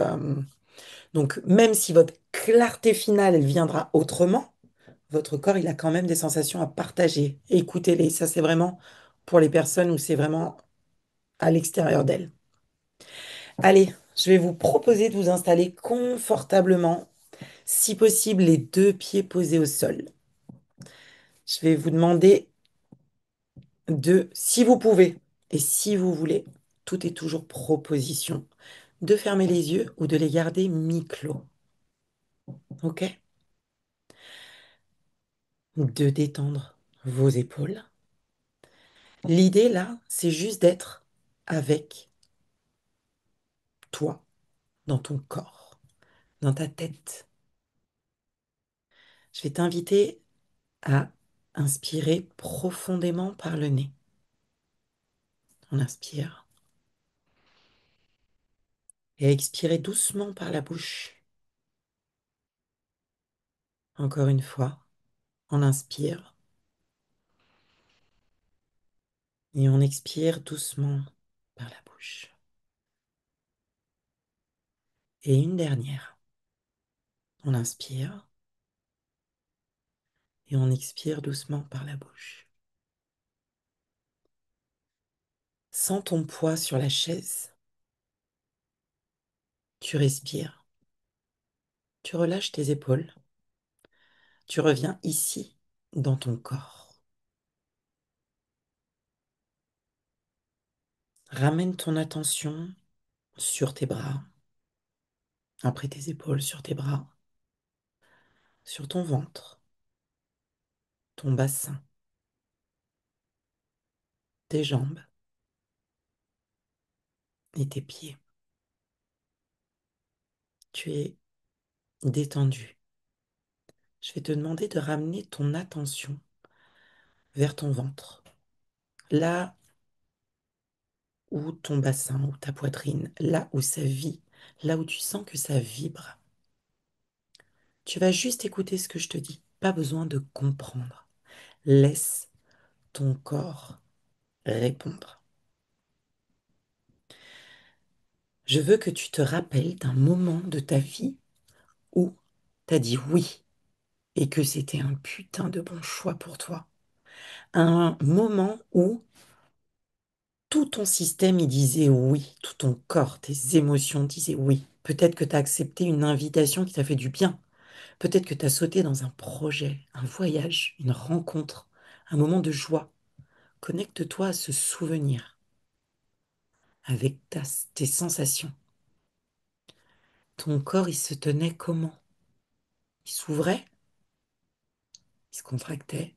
même si votre clarté finale, elle viendra autrement, votre corps, il a quand même des sensations à partager. Écoutez-les, ça c'est vraiment pour les personnes où c'est vraiment à l'extérieur d'elles. Allez, je vais vous proposer de vous installer confortablement, si possible les deux pieds posés au sol. Je vais vous demander de, si vous pouvez et si vous voulez, tout est toujours proposition, de fermer les yeux ou de les garder mi-clos. OK? De détendre vos épaules. L'idée là, c'est juste d'être avec toi, dans ton corps, dans ta tête. Je vais t'inviter à inspirer profondément par le nez. On inspire et à expirer doucement par la bouche. Encore une fois, on inspire et on expire doucement par la bouche. Et une dernière, on inspire et on expire doucement par la bouche. Sens ton poids sur la chaise. Tu respires, tu relâches tes épaules, tu reviens ici, dans ton corps. Ramène ton attention sur tes bras, après tes épaules, sur tes bras, sur ton ventre, ton bassin, tes jambes et tes pieds. Tu es détendu. Je vais te demander de ramener ton attention vers ton ventre, là où ton bassin, ou ta poitrine, là où ça vit, là où tu sens que ça vibre. Tu vas juste écouter ce que je te dis, pas besoin de comprendre. Laisse ton corps répondre. Je veux que tu te rappelles d'un moment de ta vie où tu as dit oui et que c'était un putain de bon choix pour toi. Un moment où tout ton système y disait oui, tout ton corps, tes émotions disaient oui. Peut-être que tu as accepté une invitation qui t'a fait du bien. Peut-être que tu as sauté dans un projet, un voyage, une rencontre, un moment de joie. Connecte-toi à ce souvenir avec tes sensations. Ton corps, il se tenait comment? Il s'ouvrait, il se contractait.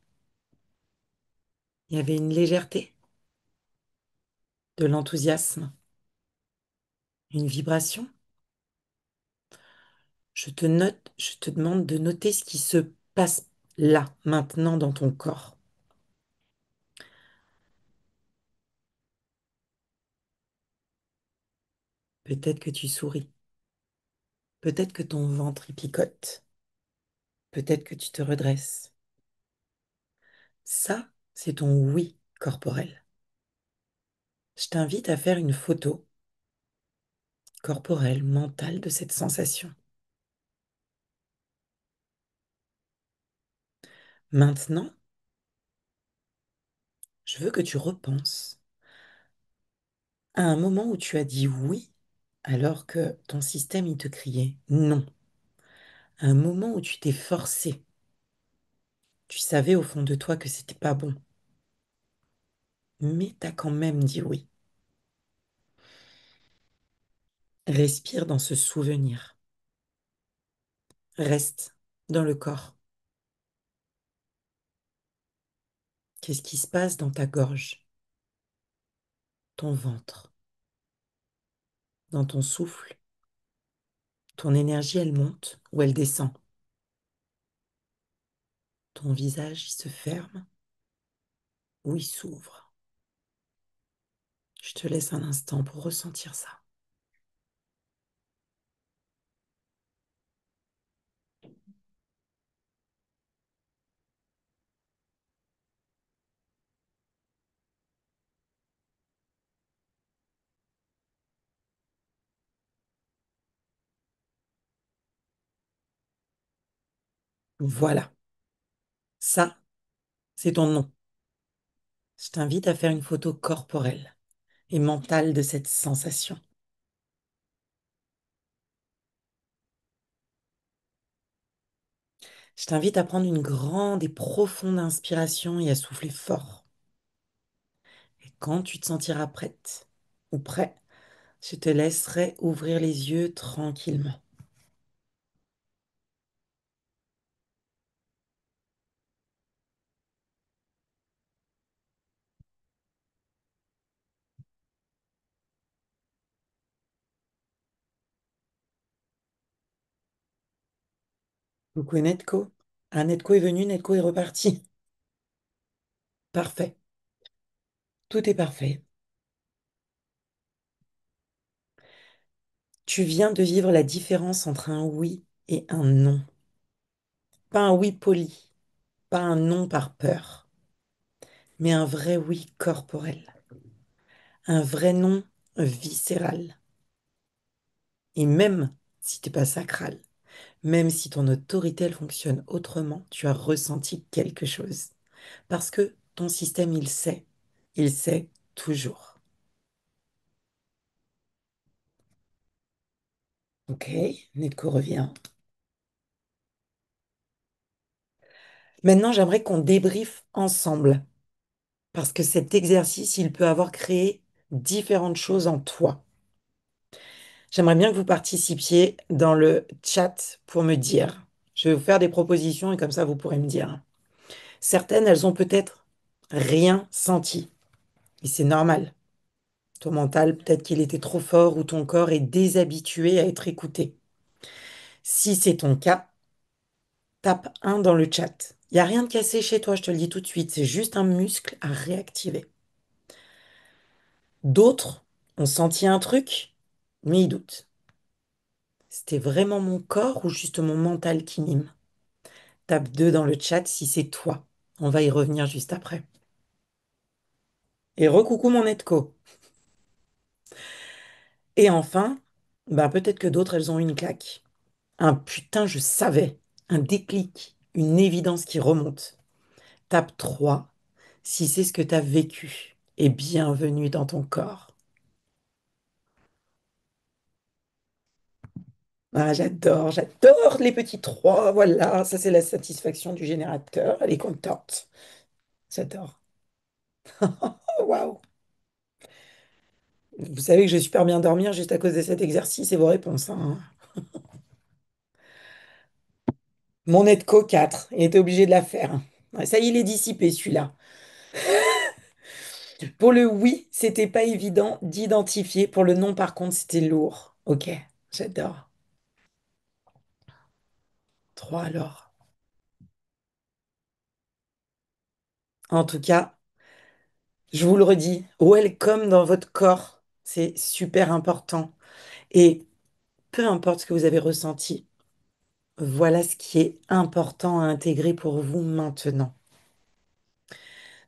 Il y avait une légèreté, de l'enthousiasme, une vibration. Je te demande de noter ce qui se passe là, maintenant dans ton corps. Peut-être que tu souris, peut-être que ton ventre y picote, peut-être que tu te redresses. Ça, c'est ton oui corporel. Je t'invite à faire une photo corporelle, mentale de cette sensation. Maintenant, Je veux que tu repenses à un moment où tu as dit oui alors que ton système il te criait non. Un moment où tu t'es forcé. Tu savais au fond de toi que c'était pas bon, mais t'as quand même dit oui. Respire dans ce souvenir. Reste dans le corps. Qu'est-ce qui se passe dans ta gorge, ton ventre, dans ton souffle? Ton énergie, elle monte ou elle descend? Ton visage, il se ferme ou il s'ouvre? Je te laisse un instant pour ressentir ça. Voilà, ça, c'est ton nom. Je t'invite à faire une photo corporelle et mentale de cette sensation. Je t'invite à prendre une grande et profonde inspiration et à souffler fort. Et quand tu te sentiras prête ou prêt, je te laisserai ouvrir les yeux tranquillement. Coucou Netco. Un Netco est venu, Netco est reparti. Parfait. Tout est parfait. Tu viens de vivre la différence entre un oui et un non. Pas un oui poli, pas un non par peur, mais un vrai oui corporel, un vrai non viscéral. Et même si t'es pas sacral, même si ton autorité elle fonctionne autrement, tu as ressenti quelque chose. Parce que ton système il sait toujours. Ok, Netco revient. Maintenant, j'aimerais qu'on débriefe ensemble, parce que cet exercice, il peut avoir créé différentes choses en toi. J'aimerais bien que vous participiez dans le chat pour me dire. Je vais vous faire des propositions et comme ça, vous pourrez me dire. Certaines, elles ont peut-être rien senti. Et c'est normal. Ton mental, peut-être qu'il était trop fort ou ton corps est déshabitué à être écouté. Si c'est ton cas, tape un dans le chat. Il n'y a rien de cassé chez toi, je te le dis tout de suite. C'est juste un muscle à réactiver. D'autres ont senti un truc, mais ils doutent. C'était vraiment mon corps ou juste mon mental qui mime? Tape 2 dans le chat si c'est toi. On va y revenir juste après. Et recoucou mon Netco. Et enfin, bah peut-être que d'autres, elles ont eu une claque. Un putain, je savais. Un déclic. Une évidence qui remonte. Tape 3 si c'est ce que tu as vécu. Et bienvenue dans ton corps. Ah, j'adore les petits 3. Voilà, ça c'est la satisfaction du générateur. Elle est contente. J'adore. Oh, waouh. Vous savez que je vais super bien dormir juste à cause de cet exercice et vos réponses, hein. Mon Netco 4, il était obligé de la faire. Ouais, ça y est, il est dissipé celui-là. Pour le oui, c'était pas évident d'identifier. Pour le non, par contre, c'était lourd. Ok, j'adore. 3 alors. En tout cas, je vous le redis, welcome dans votre corps. C'est super important. Et peu importe ce que vous avez ressenti, voilà ce qui est important à intégrer pour vous maintenant.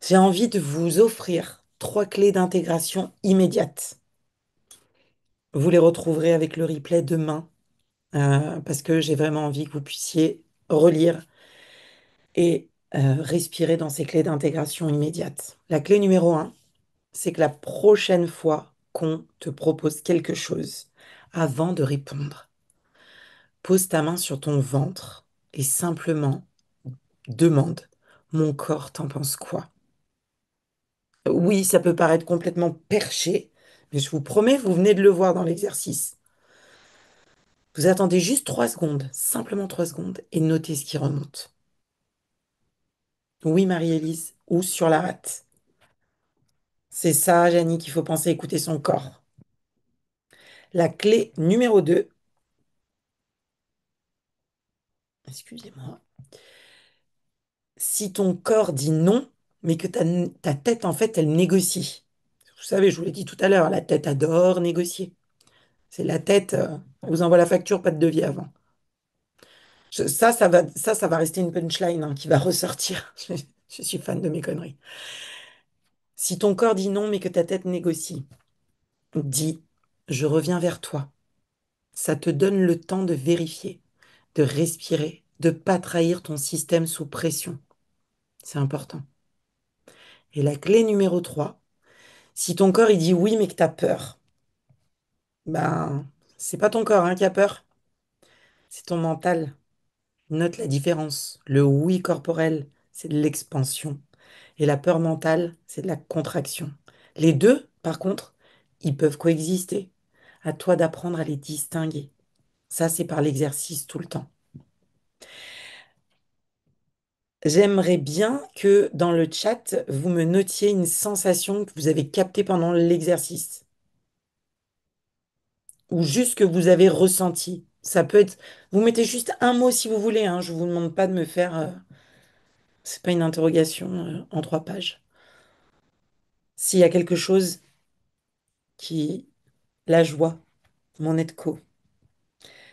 J'ai envie de vous offrir 3 clés d'intégration immédiate. Vous les retrouverez avec le replay demain, parce que j'ai vraiment envie que vous puissiez relire et respirer dans ces clés d'intégration immédiate. La clé numéro un, c'est que la prochaine fois qu'on te propose quelque chose, avant de répondre, pose ta main sur ton ventre et simplement demande, mon corps t'en pense quoi? Oui, ça peut paraître complètement perché, mais je vous promets, vous venez de le voir dans l'exercice. Vous attendez juste 3 secondes, simplement 3 secondes, et notez ce qui remonte. Oui, Marie-Élise, ou sur la rate. C'est ça, Janine, qu'il faut penser écouter son corps. La clé numéro 2, excusez-moi, si ton corps dit non, mais que ta tête, en fait, elle négocie. Vous savez, je vous l'ai dit tout à l'heure, la tête adore négocier. C'est la tête, on vous envoie la facture, pas de devis avant. Ça va rester une punchline hein, qui va ressortir. Je suis fan de mes conneries. Si ton corps dit non, mais que ta tête négocie, dis, je reviens vers toi. Ça te donne le temps de vérifier, de respirer, de pas trahir ton système sous pression. C'est important. Et la clé numéro 3, si ton corps il dit oui, mais que tu as peur, ben, c'est pas ton corps hein, qui a peur, c'est ton mental. Note la différence. Le oui corporel, c'est de l'expansion. Et la peur mentale, c'est de la contraction. Les deux, par contre, ils peuvent coexister. À toi d'apprendre à les distinguer. Ça, c'est par l'exercice tout le temps. J'aimerais bien que dans le chat, vous me notiez une sensation que vous avez captée pendant l'exercice ou juste que vous avez ressenti. Ça peut être, vous mettez juste un mot si vous voulez, hein. Je vous demande pas de me faire, c'est pas une interrogation en 3 pages. S'il y a quelque chose qui, la joie, mon Netco.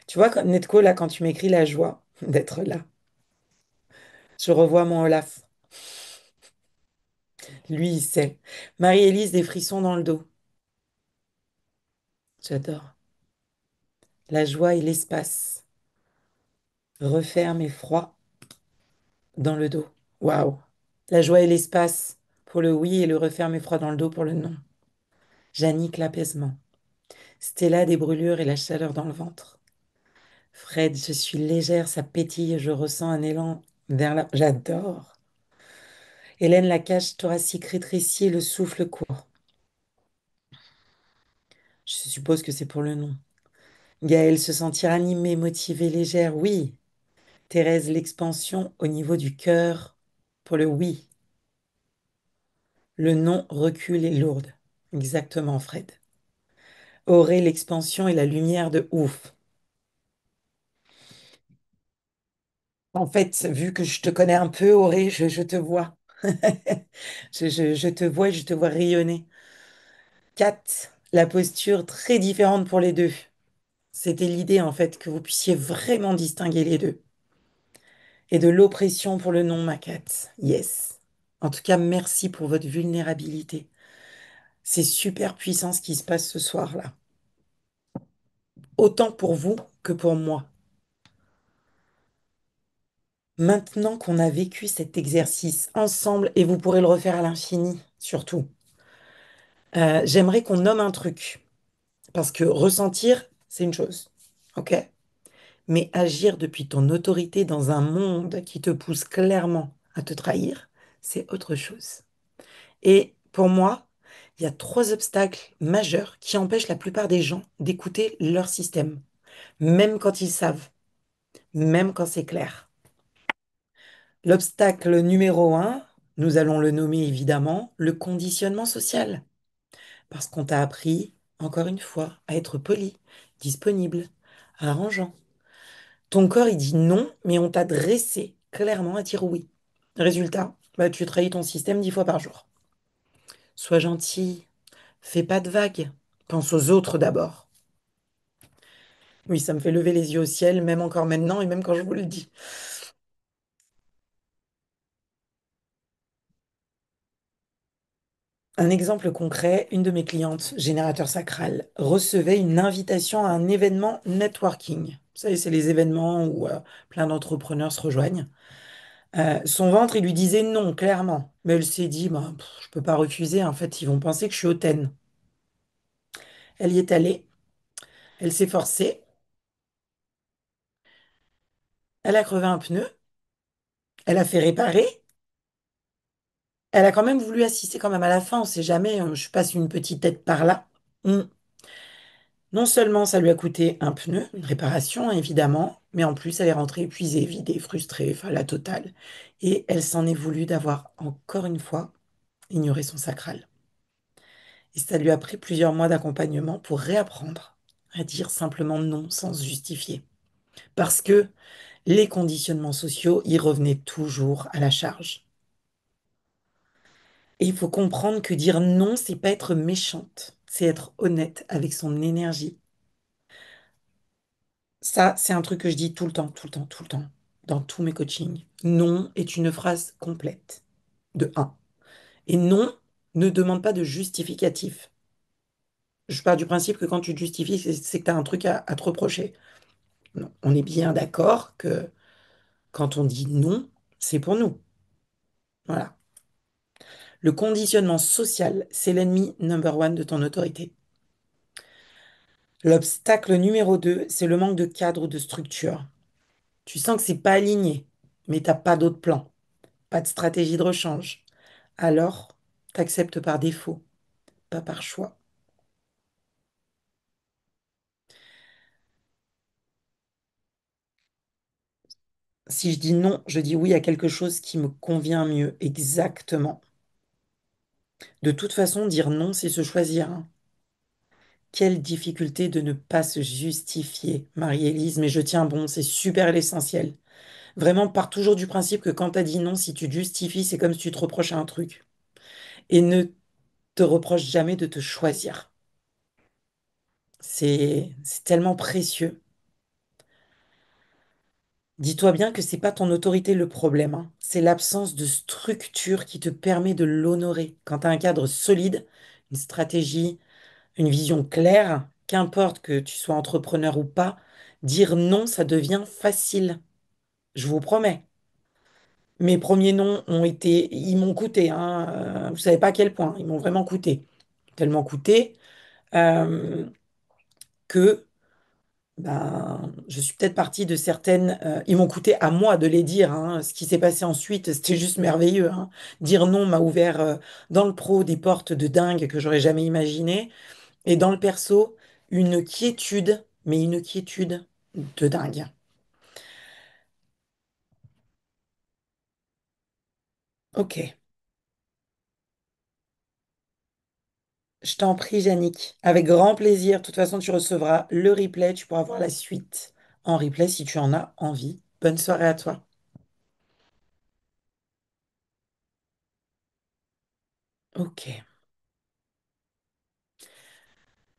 Tu vois, Netco, là, quand tu m'écris la joie d'être là, je revois mon Olaf. Lui, il sait. Marie-Élise, des frissons dans le dos. J'adore. La joie et l'espace. Referme et froid dans le dos. Waouh. La joie et l'espace pour le oui et le referme et froid dans le dos pour le non. Jannick, l'apaisement. Stella, des brûlures et la chaleur dans le ventre. Fred, je suis légère, ça pétille, je ressens un élan vers la... J'adore. Hélène, la cage thoracique rétrécie et le souffle court. Je suppose que c'est pour le non. Gaëlle, se sentir animée, motivée, légère, oui. Thérèse, l'expansion au niveau du cœur pour le oui. Le non recule et lourde. Exactement, Fred. Aurée, l'expansion et la lumière de ouf. En fait, vu que je te connais un peu, Aurée, je te vois. Je te vois et je te vois rayonner. 4, la posture très différente pour les deux. C'était l'idée, en fait, que vous puissiez vraiment distinguer les deux. Et de l'oppression pour le non, ma Cat. Yes. En tout cas, merci pour votre vulnérabilité. C'est super puissant ce qui se passe ce soir-là. Autant pour vous que pour moi. Maintenant qu'on a vécu cet exercice ensemble, et vous pourrez le refaire à l'infini, surtout, j'aimerais qu'on nomme un truc. Parce que ressentir, c'est une chose. OK? Mais agir depuis ton autorité dans un monde qui te pousse clairement à te trahir, c'est autre chose. Et pour moi, il y a 3 obstacles majeurs qui empêchent la plupart des gens d'écouter leur système, même quand ils savent, même quand c'est clair. L'obstacle numéro 1, nous allons le nommer évidemment le conditionnement social, parce qu'on t'a appris, encore une fois, à être poli, disponible, arrangeant. Ton corps, il dit non, mais on t'a dressé clairement à dire oui. Résultat, bah, tu trahis ton système 10 fois par jour. Sois gentil, fais pas de vagues, pense aux autres d'abord. Oui, ça me fait lever les yeux au ciel, même encore maintenant et même quand je vous le dis. Un exemple concret, une de mes clientes, générateur sacral, recevait une invitation à un événement networking. Vous savez, c'est les événements où plein d'entrepreneurs se rejoignent. Son ventre, il lui disait non, clairement. Mais elle s'est dit, bah, je peux pas refuser, en fait, ils vont penser que je suis hautaine. Elle y est allée, elle s'est forcée, elle a crevé un pneu, elle a fait réparer, elle a quand même voulu assister quand même à la fin, on sait jamais, je passe une petite tête par là. Hmm. Non seulement ça lui a coûté un pneu, une réparation évidemment, mais en plus elle est rentrée épuisée, vidée, frustrée, enfin la totale. Et elle s'en est voulu d'avoir encore une fois ignoré son sacral. Et ça lui a pris plusieurs mois d'accompagnement pour réapprendre à dire simplement non sans se justifier. Parce que les conditionnements sociaux y revenaient toujours à la charge. Et il faut comprendre que dire non, c'est pas être méchante, c'est être honnête avec son énergie. Ça, c'est un truc que je dis tout le temps, tout le temps, tout le temps, dans tous mes coachings. Non est une phrase complète, de un. Et non ne demande pas de justificatif. Je pars du principe que quand tu te justifies, c'est que tu as un truc à te reprocher. Non, on est bien d'accord que quand on dit non, c'est pour nous. Voilà. Le conditionnement social, c'est l'ennemi number one de ton autorité. L'obstacle numéro 2, c'est le manque de cadre ou de structure. Tu sens que c'est pas aligné, mais t'as pas d'autre plan, pas de stratégie de rechange. Alors, t'acceptes par défaut, pas par choix. Si je dis non, je dis oui à quelque chose qui me convient mieux, exactement. De toute façon, dire non, c'est se choisir, hein. Quelle difficulté de ne pas se justifier, Marie-Élise, mais je tiens bon, c'est super l'essentiel. Vraiment, pars toujours du principe que quand t'as dit non, si tu te justifies, c'est comme si tu te reprochais un truc. Et ne te reproche jamais de te choisir. C'est tellement précieux. Dis-toi bien que c'est pas ton autorité le problème, hein. C'est l'absence de structure qui te permet de l'honorer. Quand tu as un cadre solide, une stratégie, une vision claire, qu'importe que tu sois entrepreneur ou pas, dire non, ça devient facile. Je vous promets. Mes premiers noms ont été, ils m'ont coûté, hein. Vous savez pas à quel point, ils m'ont vraiment coûté. Tellement coûté euh, que je suis peut-être partie de certaines. Ils m'ont coûté à moi de les dire, hein. Ce qui s'est passé ensuite, c'était juste merveilleux, hein. Dire non m'a ouvert dans le pro des portes de dingue que j'aurais jamais imaginé. Et dans le perso, une quiétude, mais une quiétude de dingue. Ok. Je t'en prie, Yannick. Avec grand plaisir. De toute façon, tu recevras le replay. Tu pourras voir la suite en replay si tu en as envie. Bonne soirée à toi. Ok.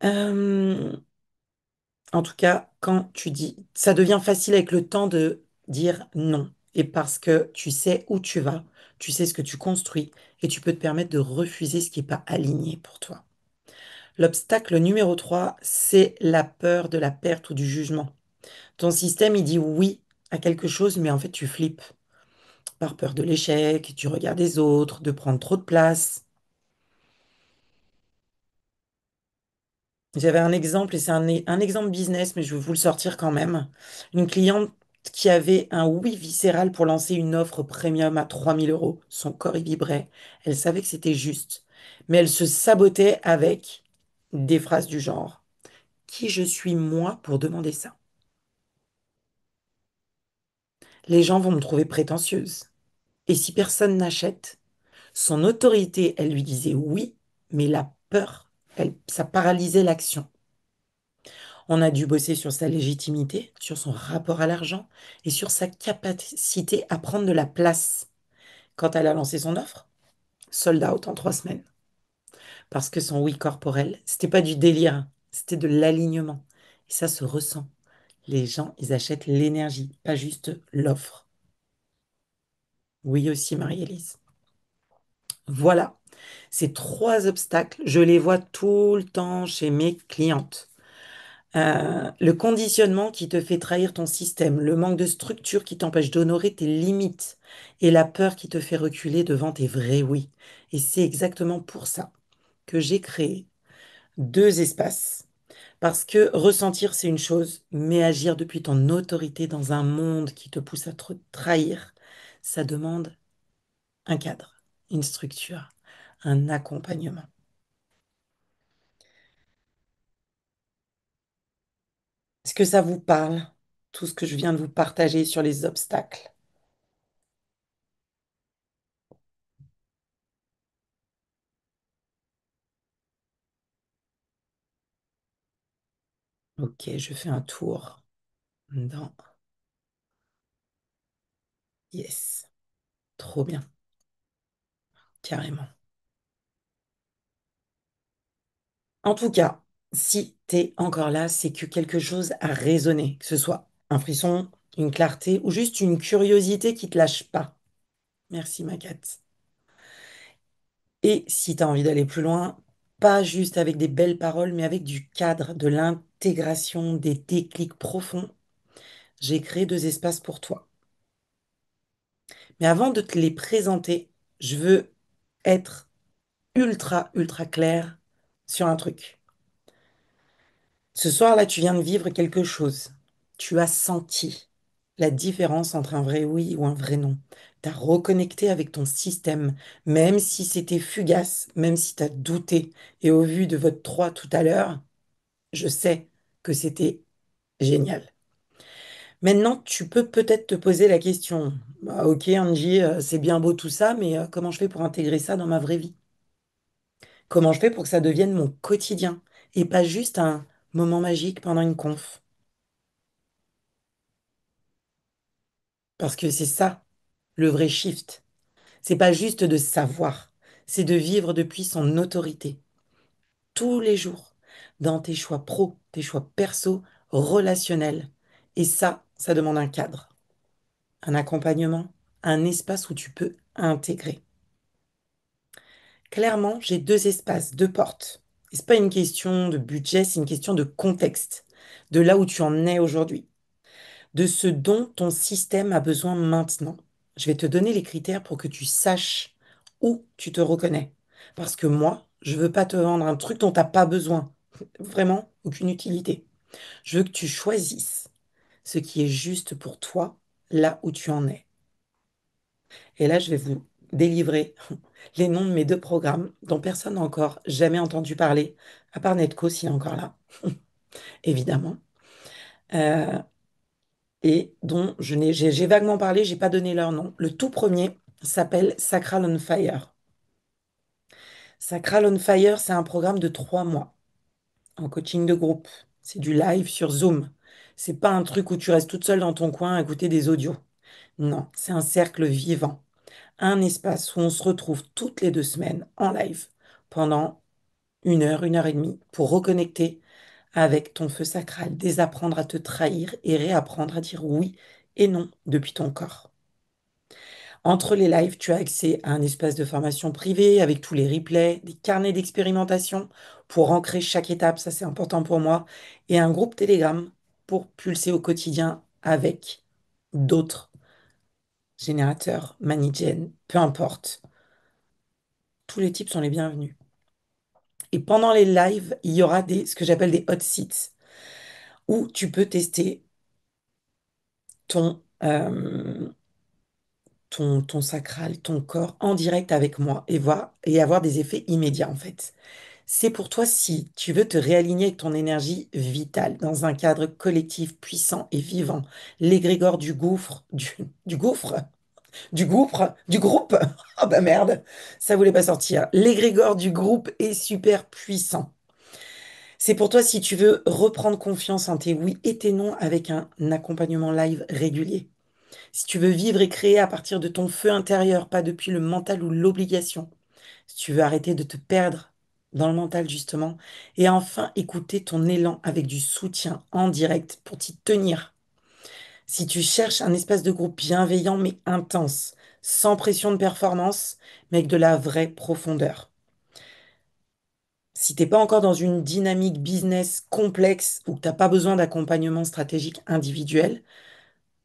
Euh, En tout cas, quand tu dis, ça devient facile avec le temps de dire non. Et parce que tu sais où tu vas, tu sais ce que tu construis et tu peux te permettre de refuser ce qui n'est pas aligné pour toi. L'obstacle numéro 3, c'est la peur de la perte ou du jugement. Ton système, il dit oui à quelque chose, mais en fait, tu flippes par peur de l'échec, tu regardes les autres, de prendre trop de place. J'avais un exemple, et c'est un exemple business, mais je vais vous le sortir quand même. Une cliente qui avait un oui viscéral pour lancer une offre premium à 3 000 euros. Son corps y vibrait. Elle savait que c'était juste. Mais elle se sabotait avec des phrases du genre: Qui je suis moi pour demander ça? Les gens vont me trouver prétentieuse. Et si personne n'achète, son autorité, elle lui disait oui, mais la peur, ça paralysait l'action. On a dû bosser sur sa légitimité, sur son rapport à l'argent et sur sa capacité à prendre de la place. Quand elle a lancé son offre, sold out en 3 semaines. Parce que son oui corporel, c'était pas du délire, c'était de l'alignement. Et ça se ressent. Les gens, ils achètent l'énergie, pas juste l'offre. Oui aussi, Marie-Élise. Voilà. Ces 3 obstacles, je les vois tout le temps chez mes clientes. Le conditionnement qui te fait trahir ton système, le manque de structure qui t'empêche d'honorer tes limites et la peur qui te fait reculer devant tes vrais oui. Et c'est exactement pour ça que j'ai créé deux espaces. Parce que ressentir, c'est une chose, mais agir depuis ton autorité dans un monde qui te pousse à te trahir, ça demande un cadre, une structure, un accompagnement. Est-ce que ça vous parle, tout ce que je viens de vous partager sur les obstacles? Ok, je fais un tour dans... Yes, trop bien, carrément. En tout cas, si t'es encore là, c'est que quelque chose a résonné, que ce soit un frisson, une clarté ou juste une curiosité qui te lâche pas. Merci, ma cat. Et si tu as envie d'aller plus loin, pas juste avec des belles paroles, mais avec du cadre, de l'intégration, des déclics profonds, j'ai créé deux espaces pour toi. Mais avant de te les présenter, je veux être ultra clair sur un truc. Ce soir-là, tu viens de vivre quelque chose. Tu as senti la différence entre un vrai oui ou un vrai non. Tu as reconnecté avec ton système, même si c'était fugace, même si tu as douté. Et au vu de votre 3 tout à l'heure, je sais que c'était génial. Maintenant, tu peux peut-être te poser la question, bah, ok Angie, c'est bien beau tout ça, mais comment je fais pour intégrer ça dans ma vraie vie? Comment je fais pour que ça devienne mon quotidien et pas juste un moment magique pendant une conf? Parce que c'est ça, le vrai shift. C'est pas juste de savoir, c'est de vivre depuis son autorité, tous les jours, dans tes choix pro, tes choix perso, relationnels. Et ça demande un cadre, un accompagnement, un espace où tu peux intégrer. Clairement, j'ai deux espaces, deux portes. Et c'est pas une question de budget, c'est une question de contexte, de là où tu en es aujourd'hui, de ce dont ton système a besoin maintenant. Je vais te donner les critères pour que tu saches où tu te reconnais. Parce que moi, je veux pas te vendre un truc dont tu n'as pas besoin. Vraiment, aucune utilité. Je veux que tu choisisses ce qui est juste pour toi, là où tu en es. Et là, je vais vous délivrer les noms de mes deux programmes dont personne n'a encore jamais entendu parler, à part Netco s'il est encore là, évidemment. Euh, et dont j'ai vaguement parlé, j'ai pas donné leur nom. Le tout premier s'appelle Sacral on Fire. Sacral on Fire, c'est un programme de 3 mois en coaching de groupe. C'est du live sur Zoom. C'est pas un truc où tu restes toute seule dans ton coin à écouter des audios. Non, c'est un cercle vivant, un espace où on se retrouve toutes les 2 semaines en live pendant 1 heure et demie pour reconnecter avec ton feu sacral, désapprendre à te trahir et réapprendre à dire oui et non depuis ton corps. Entre les lives, tu as accès à un espace de formation privé avec tous les replays, des carnets d'expérimentation pour ancrer chaque étape, ça c'est important pour moi, et un groupe Telegram pour pulser au quotidien avec d'autres générateurs, Manigen, peu importe. Tous les types sont les bienvenus. Et pendant les lives, il y aura ce que j'appelle des hot seats où tu peux tester ton, ton sacral, ton corps en direct avec moi et voir et avoir des effets immédiats en fait. C'est pour toi si tu veux te réaligner avec ton énergie vitale dans un cadre collectif puissant et vivant, l'égrégore du gouffre, du gouffre, du gouffre, du groupe. Oh bah merde, ça voulait pas sortir. L'égrégore du groupe est super puissant. C'est pour toi si tu veux reprendre confiance en tes oui et tes non avec un accompagnement live régulier. Si tu veux vivre et créer à partir de ton feu intérieur, pas depuis le mental ou l'obligation. Si tu veux arrêter de te perdre dans le mental, justement. Et enfin, écouter ton élan avec du soutien en direct pour t'y tenir. Si tu cherches un espace de groupe bienveillant mais intense, sans pression de performance, mais avec de la vraie profondeur. Si t'es pas encore dans une dynamique business complexe ou que t'as pas besoin d'accompagnement stratégique individuel,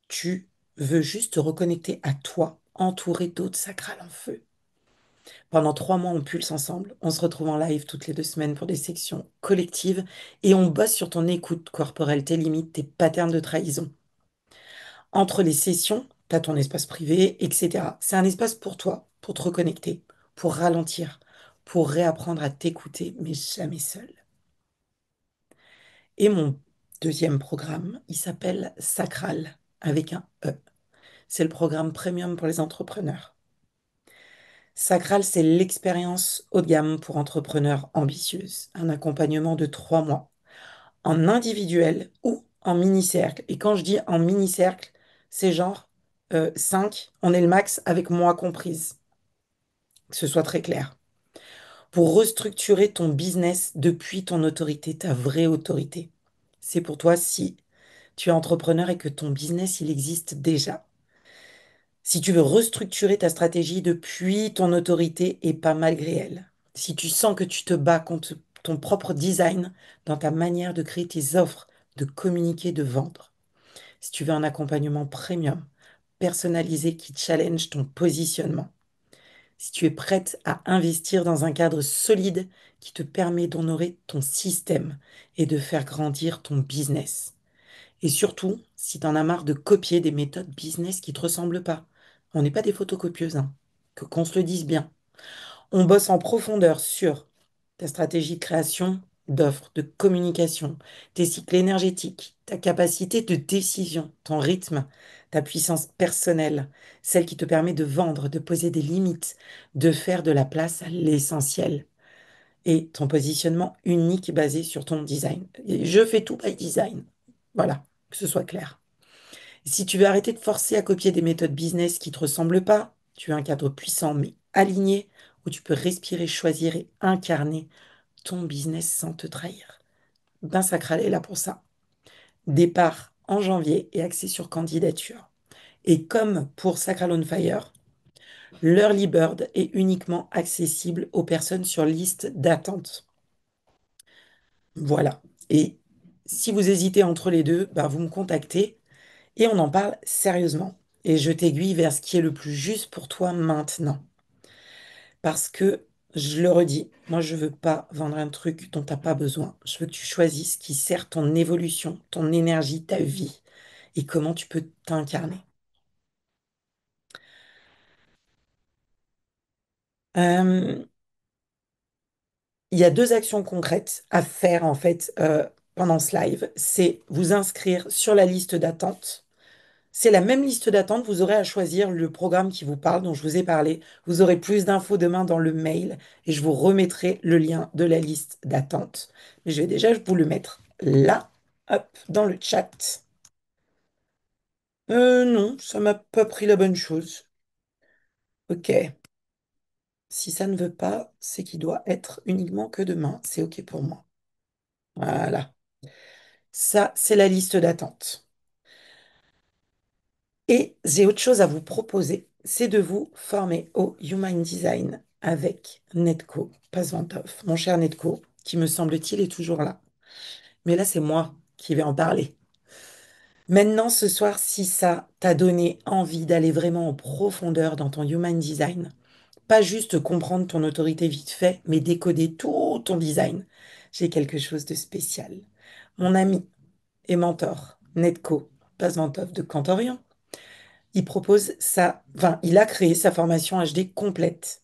tu veux juste te reconnecter à toi, entouré d'autres sacrales en feu. Pendant 3 mois, on pulse ensemble. On se retrouve en live toutes les 2 semaines pour des sections collectives et on bosse sur ton écoute corporelle, tes limites, tes patterns de trahison. Entre les sessions, tu as ton espace privé, etc. C'est un espace pour toi, pour te reconnecter, pour ralentir, pour réapprendre à t'écouter, mais jamais seul. Et mon deuxième programme, il s'appelle Sacral, avec un E. C'est le programme premium pour les entrepreneurs. Sacral, c'est l'expérience haut de gamme pour entrepreneurs ambitieuses. Un accompagnement de 3 mois, en individuel ou en mini-cercle. Et quand je dis en mini-cercle, c'est genre 5, on est le max avec moi comprise, que ce soit très clair. Pour restructurer ton business depuis ton autorité, ta vraie autorité. C'est pour toi si tu es entrepreneur et que ton business, il existe déjà. Si tu veux restructurer ta stratégie depuis ton autorité et pas malgré elle. Si tu sens que tu te bats contre ton propre design dans ta manière de créer tes offres, de communiquer, de vendre. Si tu veux un accompagnement premium, personnalisé qui challenge ton positionnement. Si tu es prête à investir dans un cadre solide qui te permet d'honorer ton système et de faire grandir ton business. Et surtout, si tu en as marre de copier des méthodes business qui te ressemblent pas. On n'est pas des photocopieuses, hein. Qu'on se le dise bien. On bosse en profondeur sur ta stratégie de création, d'offres, de communication, tes cycles énergétiques, ta capacité de décision, ton rythme, ta puissance personnelle, celle qui te permet de vendre, de poser des limites, de faire de la place à l'essentiel et ton positionnement unique basé sur ton design. Et je fais tout by design. Voilà, que ce soit clair. Si tu veux arrêter de forcer à copier des méthodes business qui ne te ressemblent pas, tu as un cadre puissant mais aligné où tu peux respirer, choisir et incarner ton business sans te trahir. Ben Sacral est là pour ça. Départ en janvier et axé sur candidature. Et comme pour Sacral on Fire, l'Early Bird est uniquement accessible aux personnes sur liste d'attente. Voilà. Et si vous hésitez entre les deux, ben vous me contactez et on en parle sérieusement. Et je t'aiguille vers ce qui est le plus juste pour toi maintenant. Parce que, je le redis, moi je veux pas vendre un truc dont t'as pas besoin. Je veux que tu choisisses ce qui sert ton évolution, ton énergie, ta vie et comment tu peux t'incarner. Euh, il y a 2 actions concrètes à faire en fait pendant ce live. C'est vous inscrire sur la liste d'attente. C'est la même liste d'attente, vous aurez à choisir le programme qui vous parle, dont je vous ai parlé. Vous aurez plus d'infos demain dans le mail et je vous remettrai le lien de la liste d'attente. Mais je vais déjà vous le mettre là, hop, dans le chat. Non, ça m'a pas pris la bonne chose. Ok. Si ça ne veut pas, c'est qu'il doit être uniquement que demain. C'est ok pour moi. Voilà. Ça, c'est la liste d'attente. Et j'ai autre chose à vous proposer, c'est de vous former au Human Design avec Netco Pazvantov, mon cher Netco, qui me semble-t-il est toujours là. Mais là, c'est moi qui vais en parler. Maintenant, ce soir, si ça t'a donné envie d'aller vraiment en profondeur dans ton Human Design, pas juste comprendre ton autorité vite fait, mais décoder tout ton design, j'ai quelque chose de spécial. Mon ami et mentor, Netco Pazvantov de Cantorion, il a créé sa formation HD complète.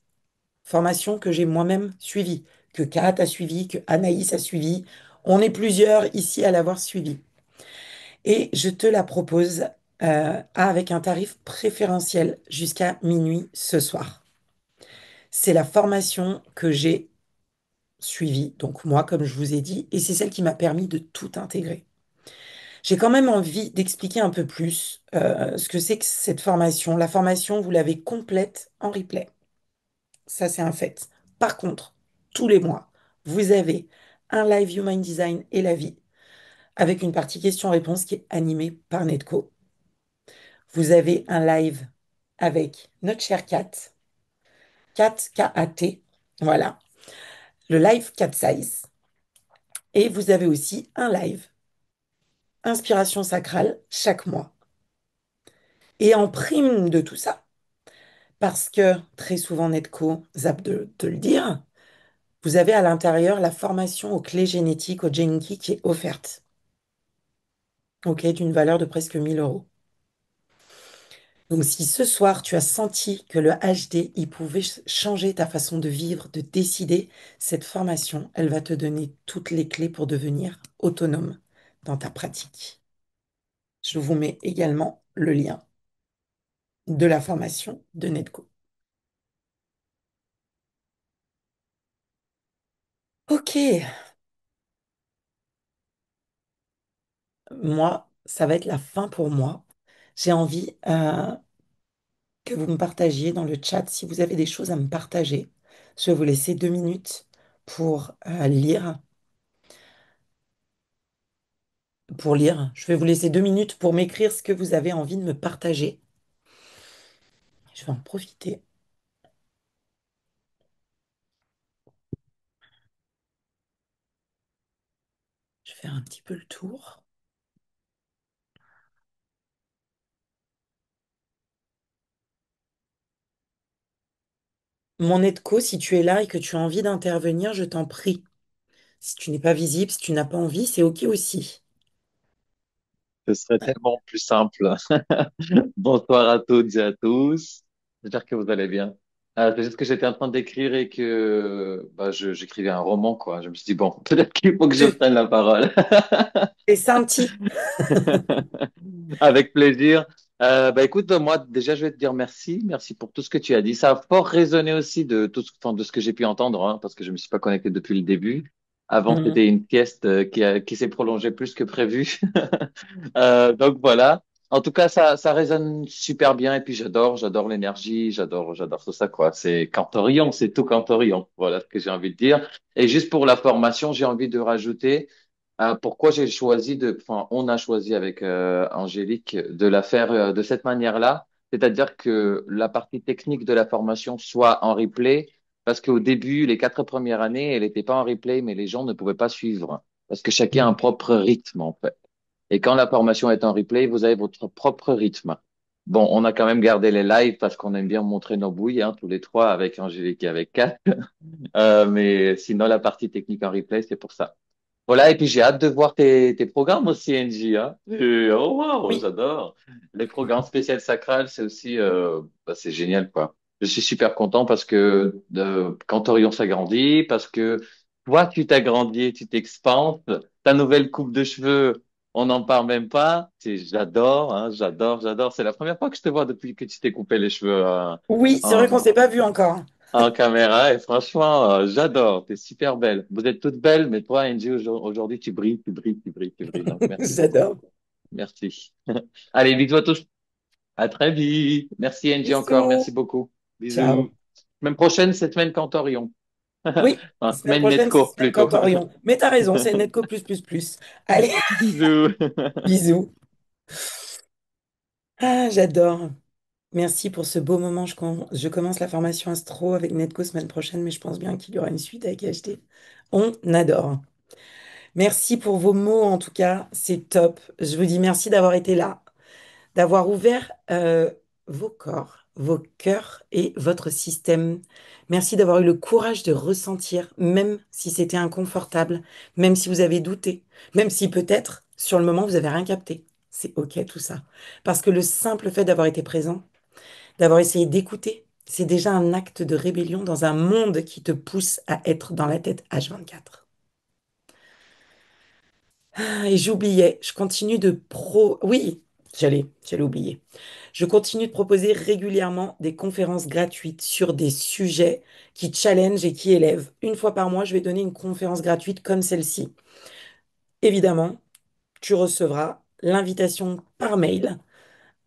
Formation que j'ai moi-même suivie, que Kat a suivie, que Anaïs a suivie. On est plusieurs ici à l'avoir suivie. Et je te la propose avec un tarif préférentiel jusqu'à minuit ce soir. C'est la formation que j'ai suivie, donc moi, comme je vous ai dit, et c'est celle qui m'a permis de tout intégrer. J'ai quand même envie d'expliquer un peu plus ce que c'est que cette formation. La formation, vous l'avez complète en replay. Ça, c'est un fait. Par contre, tous les mois, vous avez un live Human Design et la vie avec une partie questions-réponses qui est animée par Netco. Vous avez un live avec notre chère Kat, Kat, K-A-T, voilà, Le live Capsize. Et vous avez aussi un live Inspiration sacrale chaque mois. Et en prime de tout ça, parce que très souvent Netco zappe de te le dire, vous avez à l'intérieur la formation aux clés génétiques, au Genki, qui est offerte, ok, d'une valeur de presque 1 000 euros. Donc si ce soir tu as senti que le HD, il pouvait changer ta façon de vivre, de décider, cette formation, elle va te donner toutes les clés pour devenir autonome dans ta pratique. Je vous mets également le lien de la formation de Netco. Ok, moi, ça va être la fin pour moi. J'ai envie que vous me partagiez dans le chat si vous avez des choses à me partager. Je vais vous laisser 2 minutes pour lire. Pour lire. Je vais vous laisser 2 minutes pour m'écrire ce que vous avez envie de me partager. Je vais en profiter. Je vais faire un petit peu le tour. Mon Edco, si tu es là et que tu as envie d'intervenir, je t'en prie. Si tu n'es pas visible, si tu n'as pas envie, c'est OK aussi. Ce serait tellement plus simple. Bonsoir à toutes et à tous. J'espère que vous allez bien. C'est juste que j'étais en train d'écrire et que bah, j'écrivais un roman, quoi. Je me suis dit, bon, peut-être qu'il faut que je C'est prenne la parole. c'est Cinti. Avec plaisir. Bah écoute, moi déjà je vais te dire merci, merci pour tout ce que tu as dit. Ça a fort résonné aussi de tout ce, enfin, de ce que j'ai pu entendre, hein, parce que je me suis pas connecté depuis le début. Avant Mhm. c'était une sieste qui s'est prolongée plus que prévu. Donc voilà. En tout cas, ça résonne super bien et puis j'adore l'énergie, j'adore tout ça quoi. C'est Cantorion, c'est tout Cantorion. Voilà ce que j'ai envie de dire. Et juste pour la formation, j'ai envie de rajouter. Pourquoi j'ai choisi enfin, on a choisi avec Angélique de la faire de cette manière-là, c'est-à-dire que la partie technique de la formation soit en replay, parce qu'au début, les 4 premières années, elle n'était pas en replay, mais les gens ne pouvaient pas suivre, parce que chacun a un propre rythme en fait. Et quand la formation est en replay, vous avez votre propre rythme. Bon, on a quand même gardé les lives parce qu'on aime bien montrer nos bouilles, hein, tous les trois, avec Angélique et avec Kat. Mais sinon, la partie technique en replay, c'est pour ça. Voilà, et puis j'ai hâte de voir tes programmes aussi, NJ, hein. Oh wow, Oui, j'adore. Les programmes spécial sacral, c'est aussi, bah, c'est génial, quoi. Je suis super content parce que quand Orion s'agrandit, parce que toi, tu t'agrandis, tu t'expandes, ta nouvelle coupe de cheveux, on n'en parle même pas. J'adore, hein, j'adore. C'est la première fois que je te vois depuis que tu t'es coupé les cheveux, oui, c'est vrai qu'on ne s'est pas vu encore. en caméra et franchement, j'adore. T'es super belle. Vous êtes toutes belles, mais toi, Angie, aujourd'hui, tu brilles. Donc, merci beaucoup. J'adore. Merci. Allez, bisous à tous. À très vite. Merci, Angie, encore. Bisous. Merci beaucoup. Ciao. Bisous. Semaine prochaine, c'est semaine Cantorion. Oui, Enfin, semaine semaine prochaine, c'est Netco, semaine plutôt. Cantorion. Mais t'as raison, c'est Netco plus plus plus. Allez, Bisous. bisous. Ah, j'adore. Merci pour ce beau moment. Je commence la formation Astro avec Netco semaine prochaine, mais je pense bien qu'il y aura une suite avec HD. On adore. Merci pour vos mots, en tout cas, c'est top. Je vous dis merci d'avoir été là, d'avoir ouvert vos corps, vos cœurs et votre système. Merci d'avoir eu le courage de ressentir, même si c'était inconfortable, même si vous avez douté, même si peut-être sur le moment vous avez rien capté. C'est OK tout ça. Parce que le simple fait d'avoir été présent, d'avoir essayé d'écouter, c'est déjà un acte de rébellion dans un monde qui te pousse à être dans la tête H24. Ah, et j'oubliais, je continue de pro... Oui, j'allais oublier. Je continue de proposer régulièrement des conférences gratuites sur des sujets qui challenge et qui élèvent. Une fois par mois, je vais donner une conférence gratuite comme celle-ci. Évidemment, tu recevras l'invitation par mail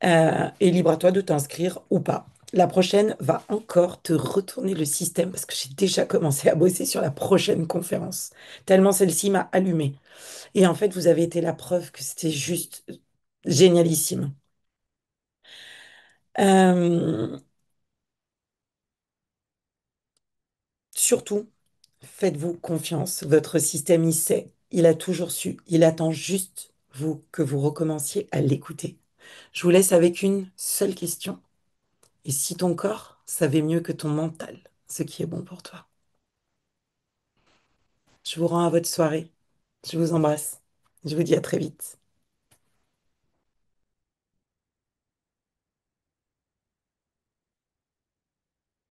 et libre à toi de t'inscrire ou pas. La prochaine va encore te retourner le système parce que j'ai déjà commencé à bosser sur la prochaine conférence, tellement celle-ci m'a allumée. Et en fait, vous avez été la preuve que c'était juste génialissime. Euh, surtout, Faites-vous confiance. Votre système, il sait. Il a toujours su. Il attend juste que vous recommenciez à l'écouter. Je vous laisse avec une seule question. Et si ton corps savait mieux que ton mental ce qui est bon pour toi? Je vous rends à votre soirée. Je vous embrasse. Je vous dis à très vite.